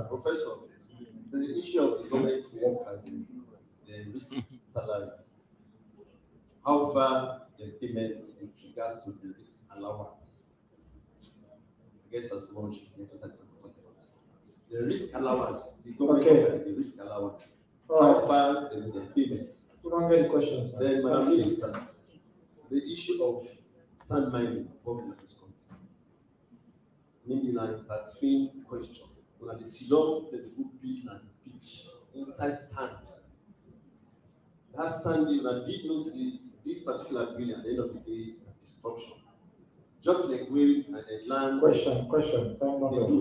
Professor, the issue of the government workers, the risk salary. How far the payment in regards to the risk allowance? I guess as much into that the risk allowance, the government the risk allowance. How far the payment? You don't get the questions. Then, Madam Minister, the issue of sand mining problem is concerned. Maybe like a twin question. When the Ceylon, the good beach and the beach inside sand. That sand, I did not see this particular building at the end of the day destruction. Just like where and land. Question. They do.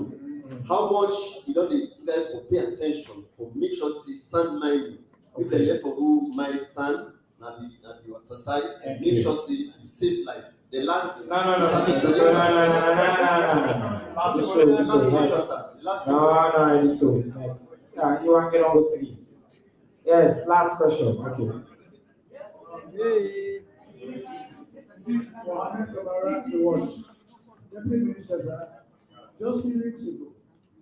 How much you know they try for pay attention for make sure see sand mining. We can let for who mine sand, na the water side, and make sure see you save life. The last No. You want to get on with 3. Yes, last question. Okay. Mohammed Kamara, the watch. Deputy Minister, sir, just few weeks ago,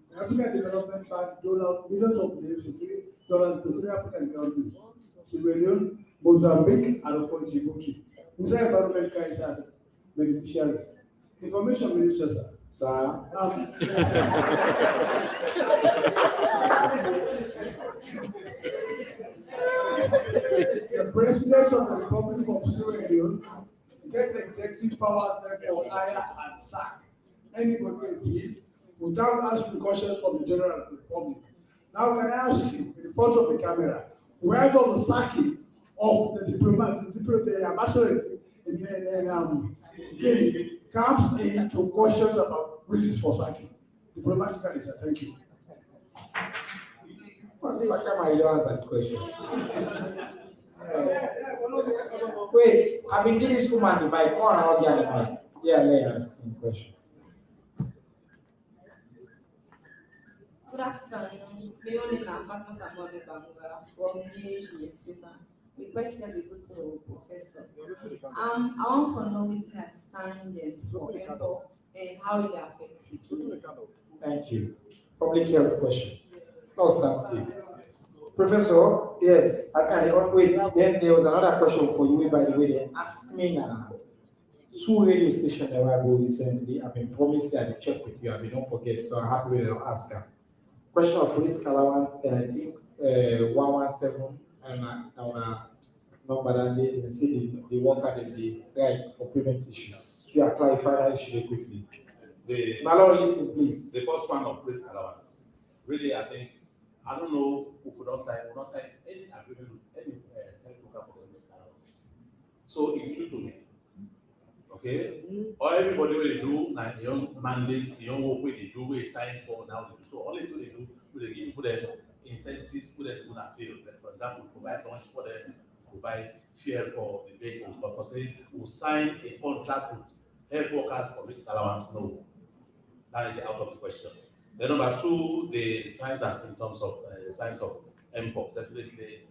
the African Development Bank doled out millions of dollars to 3 African countries: Sierra Leone, Mozambique, and of course Djibouti. Who's our environment guys as beneficiary? Information Minister, sir. The President of the Republic of Sierra Leone gets executive powers for hire and sack anybody in without asking questions from the general public. Now, can I ask you, in front of the camera, where does the sacking of the the ambassador in Guinea comes into questions about reasons for sacking? Diplomatically, sir. Thank you. What's if I don't answer the question? Wait, I've been giving this woman the mic. Come on, I'll get the mic. Yeah, let us ask the question. Good afternoon. Meolina Fatima Bangura from UH newspaper. Requested we go to Professor. I want to know what they stand them for MPOX and how it affects people. Thank you. Public health question. Now start speaking. Professor, yes, I can wait. Then there was another question for you, by the way. They asked me now. 2 radio stations that I go recently. I've been promising I will check with you. I will not forget, so I'm happy to ask her. Question of risk allowance, and I think 117 and number that they see the worker that they strike for payment issues. You are clarifying that issue quickly. Malon, listen, please. The first one of risk allowance. Really, I think I don't know who could not sign any agreement with any broker for the risk allowance. So it due to me. Okay? Or everybody will do like the young mandates, the young work they do, we sign for now. So only two they do, they give put them incentives, put them in a field. For example, provide lunch for them, provide fuel for the vehicles. But for say we sign a contract with health workers for risk allowance, no. That is out of the question. Then number 2, the signs and symptoms of signs of MPOX. Definitely,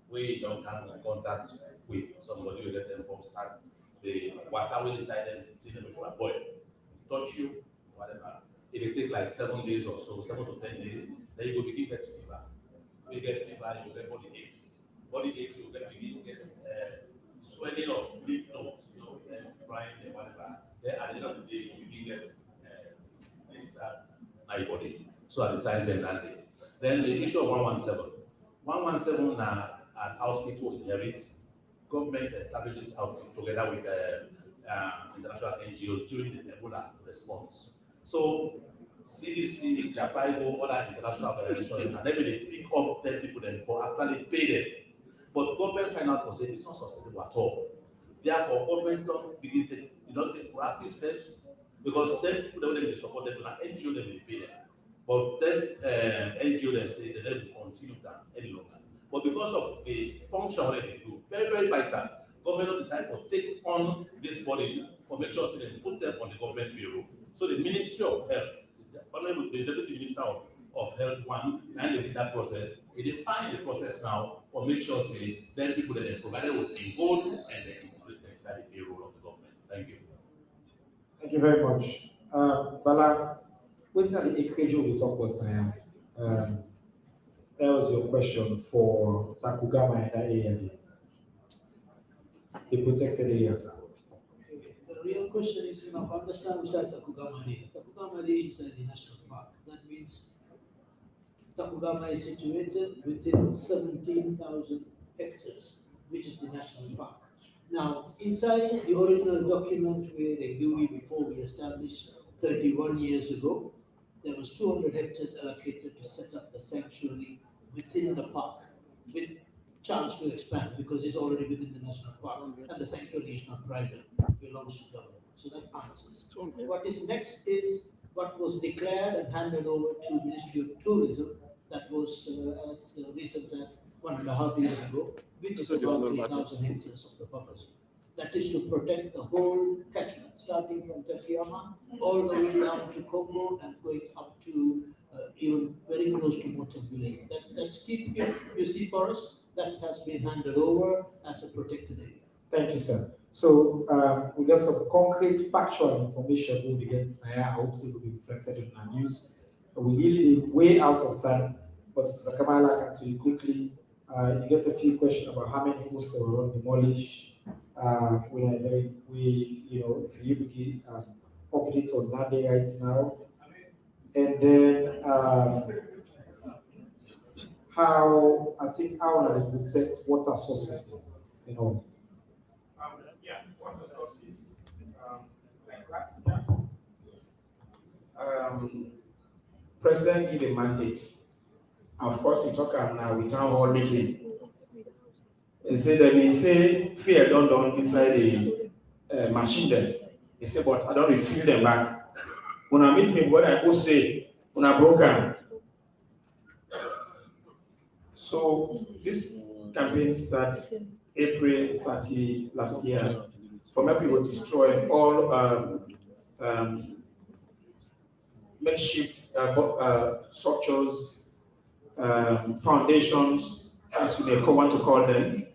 we don't come in contact with somebody who get MPOX. That the water will inside them, before boil, touch you, whatever. It will take like 7 days or so, 7 to 10 days. Then you will begin get fever. You get fever, you get body aches. Body aches, you begin to get swelling of lymph nodes. destroying them, whatever. Then at the end of the day, you can get this as my body. So I decided to send that day. Then the issue of 117. 117 an outfit to inherit. Government establishes outfit together with international NGOs during the Ebola response. So CDC, Japaigo, other international organizations, and then they pick up 10 people then for actually pay them. But government finance will say it's not sustainable at all. Therefore, government don't begin to take proactive steps because then people don't support them, and NGO them will pay them. But then NGO then say that they will continue that any longer. But because of the function that they do, very, very vital, government decide to take on this body for make sure they put them on the government payroll. So the Ministry of Health, the Deputy Minister of Health one, and they did that process. They define the process now for make sure then people that they provided with enrolled and they integrated inside the payroll of the government. Thank you. Thank you very much. Bala, what's the equation we talk about now? That was your question for Takugama and that area, the protected areas. The real question is, understand we said Takugama Day. Takugama Day is the national park. That means Takugama is situated within 17,000 hectares, which is the national park. Now, inside the original document where they gave me before we established 31 years ago, there was 200 hectares allocated to set up the sanctuary within the park, with chance to expand because it's already within the national park and the sanctuary is not private, it belongs to government. So that answers. What is next is what was declared and handed over to Ministry of Tourism that was as recent as 1.5 years ago, which is about 3,000 hectares of the buffer zone. That is to protect the whole catchment, starting from Tacugama all the way down to Congo and going up to even very close to Motambule. That steep hill you see for us, that has been handed over as a protected area. Thank you, sir. So we got some concrete factual information we'll begin tonight. I hope it will be reflected in our news. We're really way out of time, but Mr. Kamala, can to you quickly, you get a few questions about how many hostels were demolished. If you begin updates on that day right now, and then how to protect water sources, Water sources, like last year, President gave a mandate. Of course, he talked now with town hall meeting. He said that he say fear don't inside the machine there. He said, but I don't refill them back. When I meet him, what I go say, when I broken. So this campaign starts April 30 last year. For me, people destroy all makeshift structures, foundations, as we may want to call them,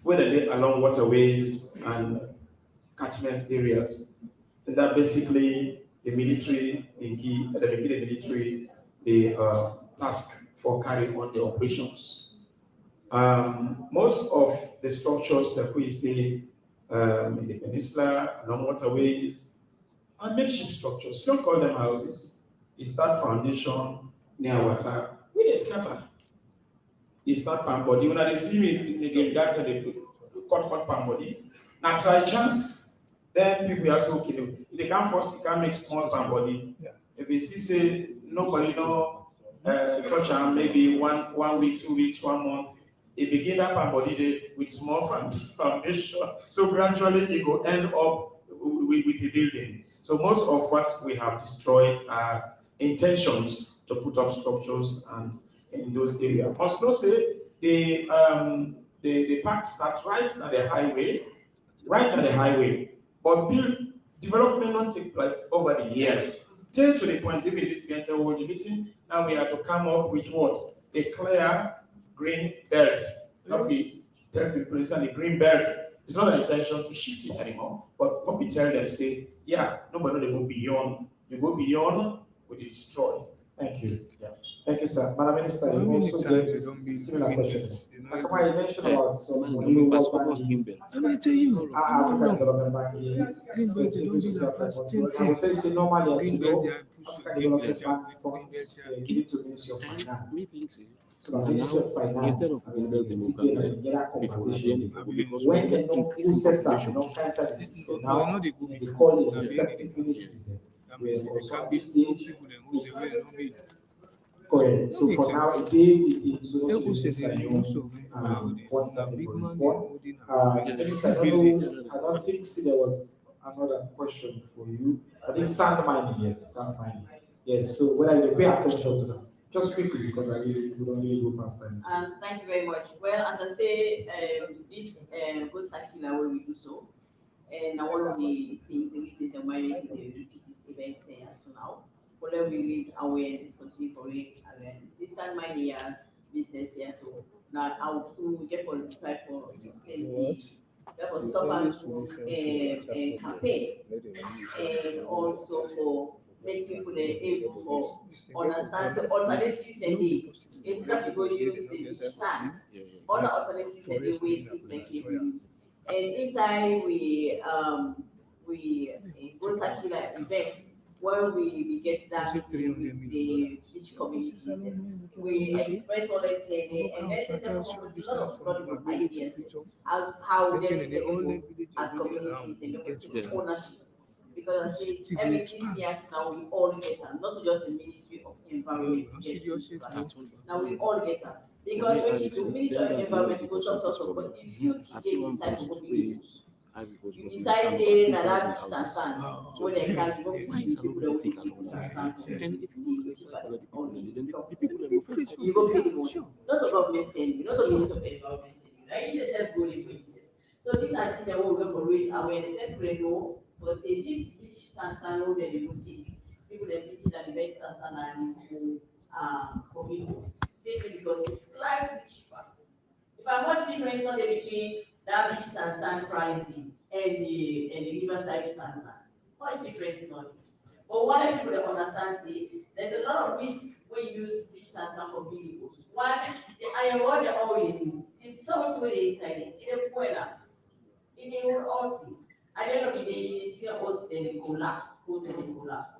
whether they along waterways and catchment areas. So that basically the military, the task for carrying on the operations. Most of the structures that we see in the peninsula, along waterways, are makeshift structures. Some call them houses. It's that foundation near water, we they scatter. It's that palm body. When I see me in the guys they cut palm body, now try chance. Then people are so kill. If they can't force, they can't make small palm body. Yeah. If they see say nobody know touch and maybe one week, 2 weeks, 1 month, they begin that palm body with small foundation. So gradually it will end up with a building. So most of what we have destroyed are intentions to put up structures and in those areas. Also say the park starts right at the highway, but development don't take place over the years. Till to the point, even this mental world meeting, now we have to come up with what? A clear green belt. Not we tell the police and the green belt. It's not an intention to shift it anymore, but what we tell them, say, yeah, nobody will go beyond. You go beyond, we destroy. Thank you. Yeah. Thank you, sir. Madam Minister, you also get similar questions. Takugama, you mentioned about some Man, money we World pass almost Bank, gimbal. African Development Bank, specifically to that purpose. But I will tell you, say normally, as you know, African Development Bank funds given to Ministry of Finance. So the Ministry of Finance, Instead of gimbal, and get conversation. When they don't process that, they don't cancel the system now, they call it respective ministries. We are also at this stage. Correct. So for now, it is so to minister, once that people respond. Minister, I don't think there was another question for you. I think sand mining, yes, sand mining. Yes, so whether you pay attention to that. Just quickly, because I really we don't really go past time. Thank you very much. Well, as I say, this goes circular when we do so. And one of the things that we say that why we repeat this event so now, for them we need awareness, continue for awareness. This is my business here, so now I will therefore try for therefore stop and campaign, and also for make people able for understand the alternatives and the instead of going to use the beach sand, other alternatives and the way people can use. And inside we go circular events when we get down to the beach communities, we express all that and then a lot of ideas as how we as communities and ownership. Because I say every year now we all get them, not just the Ministry of Environment. Now we all get them. Because when you do Ministry of Environment, go talk to but if you decide to go you decide say that that stand when they can go people that will take and if you go pay the money. Not the government send you, not the Ministry of Environment send you. Like you say self-goal for yourself. So this are things that we will for raise awareness. Let people know. But say this Sansan road that they will take. People that visit and invest Sansan and for people. Simply because it's slightly cheaper. If I watch difference not between that beach Sansan pricing and the riverside Sansan, what is the difference in money? But what people that understand say there's a lot of risk when you use beach Sansan for vehicles. One, the iron ore they always use is so much way inside it. In a point in a also. At the end of the day, you see us then they collapse, cause and collapse.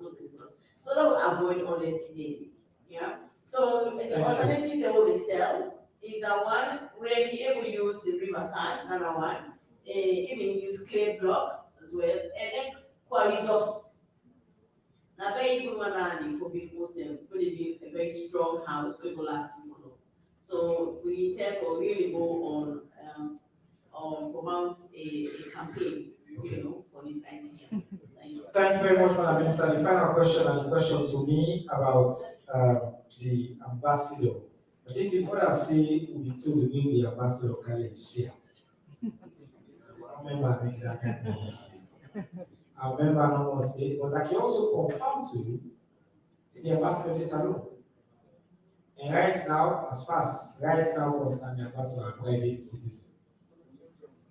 So that will avoid all that today. Yeah. So the alternative that we sell is that one where we able to use the riverside, number one, even use clay blocks as well, and then quarry dust. Now very good one for people put it be a very strong house, we will last you for long. So we intend to really go on promote a campaign. For this idea. Thank you very much, Madam Minister. The final question and the question to me about the ambassador. I think the brother say we still win the ambassador Khaled Sia. I remember making that kind of mistake. I remember no more say, but I can also confirm to you, see the ambassador is alone. And right now, as far as right now concern the ambassador are private citizen.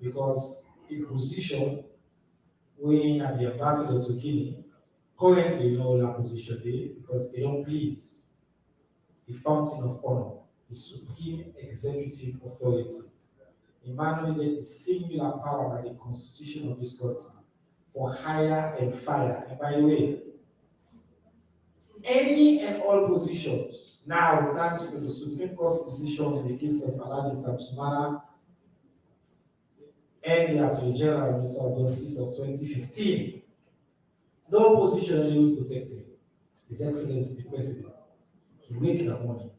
Because in position when at the ambassador to Guinea, currently you know that position there because they don't please the fountain of honor, the supreme executive authority. Emmanuel is singular power by the constitution of this country for hire and fire. And by the way, any and all positions now, thanks to the Supreme Court's decision in the case of Aladi Samsumana and the Attorney General Minister of Justice of 2015, no position anyway protected. His Excellency the President, he make the money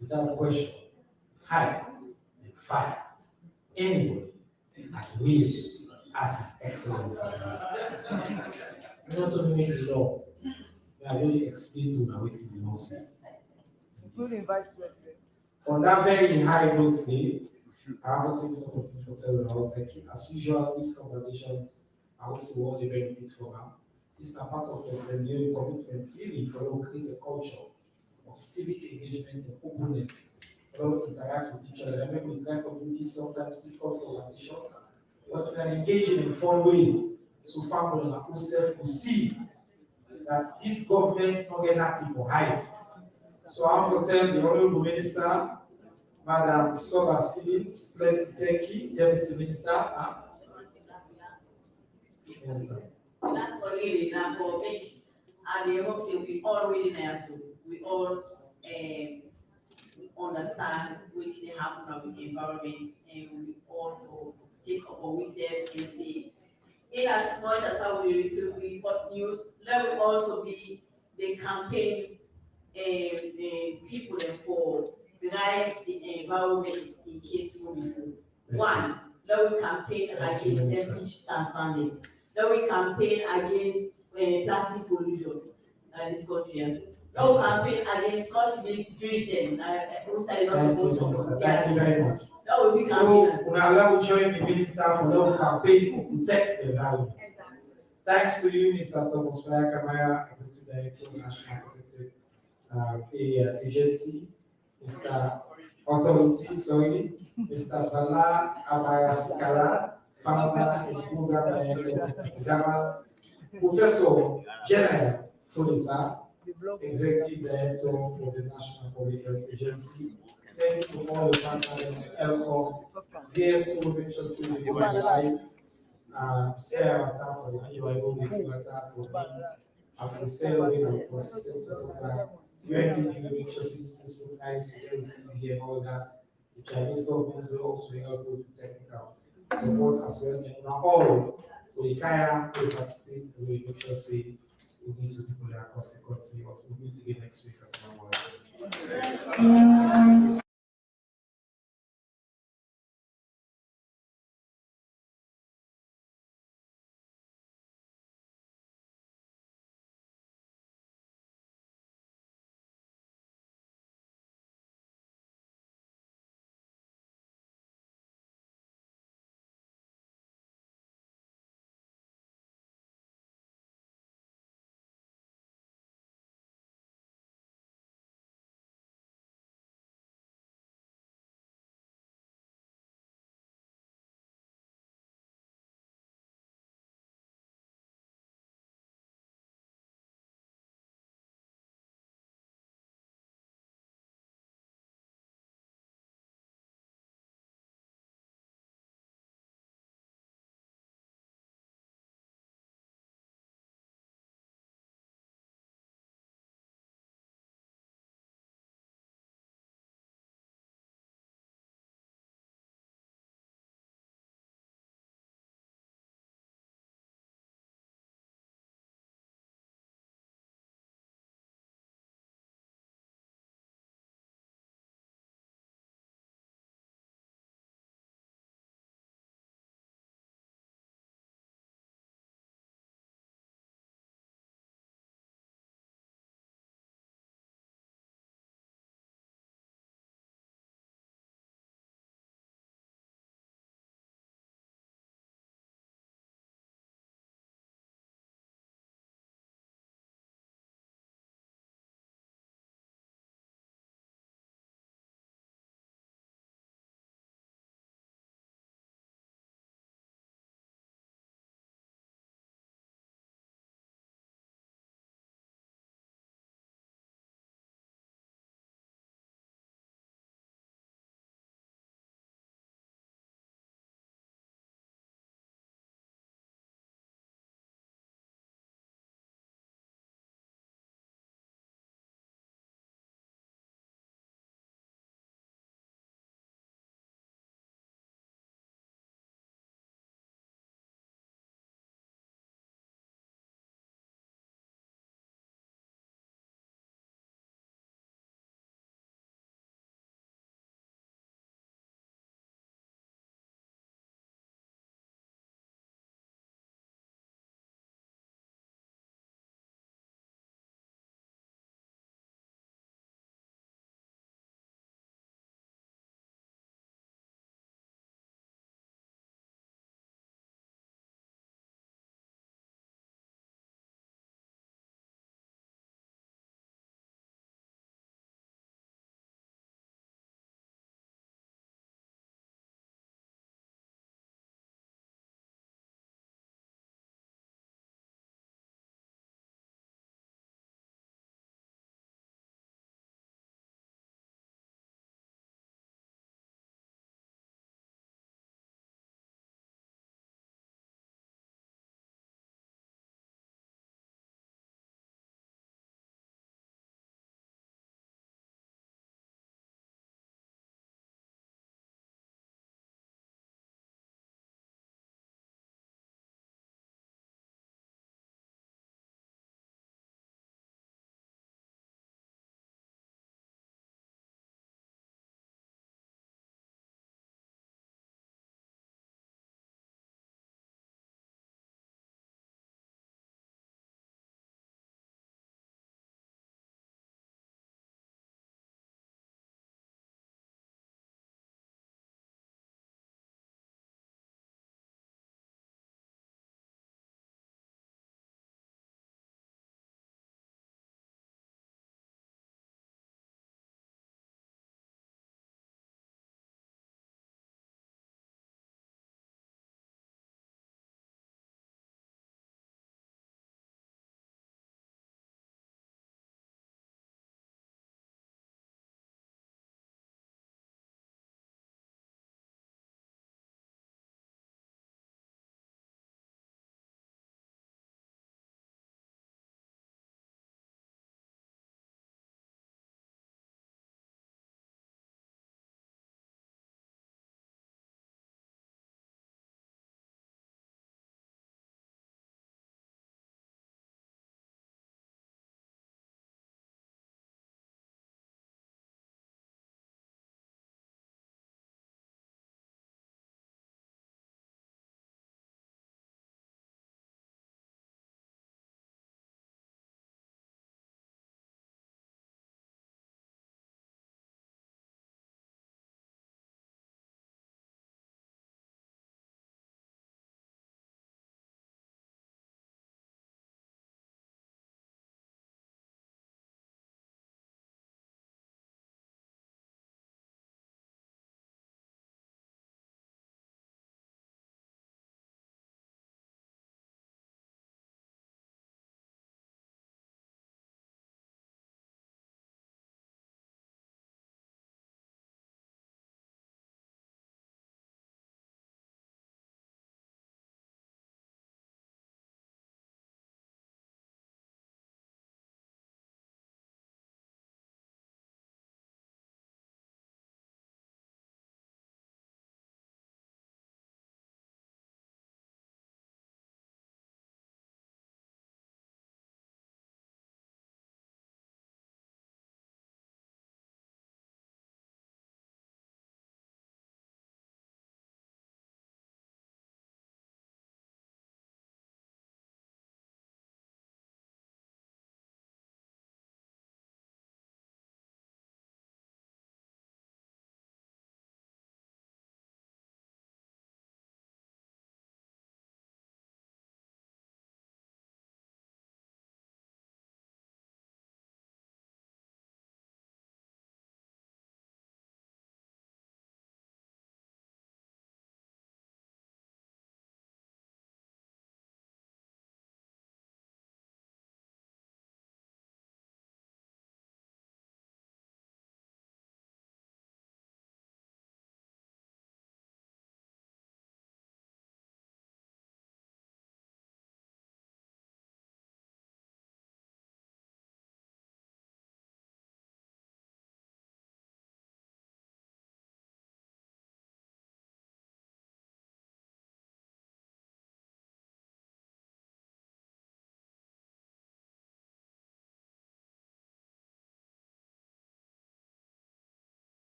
without question, hire and fire anybody at will as His Excellency. You know, to make the law, I really explain to you what the law says. Including Vice President. On that very high note today, I have to take this opportunity for telling about thank you. As usual, these conversations are also all the benefits from now. This is a part of President Yo's commitment really for to create a culture of civic engagement and openness. For all interact with each other. I remember we try to do these sometimes difficult conversations, but in an engaging and fun way, so far we will see that this government is not getting nothing for hide. So I want to tell the Honorable Minister Madam Sobba-Stephens, let's thank you, Deputy Minister. Minister. That's for really now for me. And they hope say we all really nice, so we all understand which they happen on the environment, and we also take up what we say and say. In as much as how we report news, let it also be the campaign people for drive the environment in case we do. One, let we campaign against speech standing. Let we campaign against plastic pollution in this country as well. Let we campaign against cutting these trees and outside not supposed to. Thank you very much. That will be So, campaign. we allow to join the minister for the campaign to protect the environment. Thanks to you, Mr. Thomas Kamaya, Executive Director of National Protected Area Agency, Mr. Mr. Bala Amarasekaran, founder and program Takugama, Professor Chernor Bah, Executive Director for the National Public Health Agency. Thank you to all the partners at ELCOM, VSO, Ventures in the life. Sarah for the UIO, after selling and consistent support, UNDP Ventures is peaceful, nice, security, here, all that. The Chinese government will also help with technical support as well. And now all with the Kaya will participate, we make sure say we need to people that across the country, or we meet again next week as well.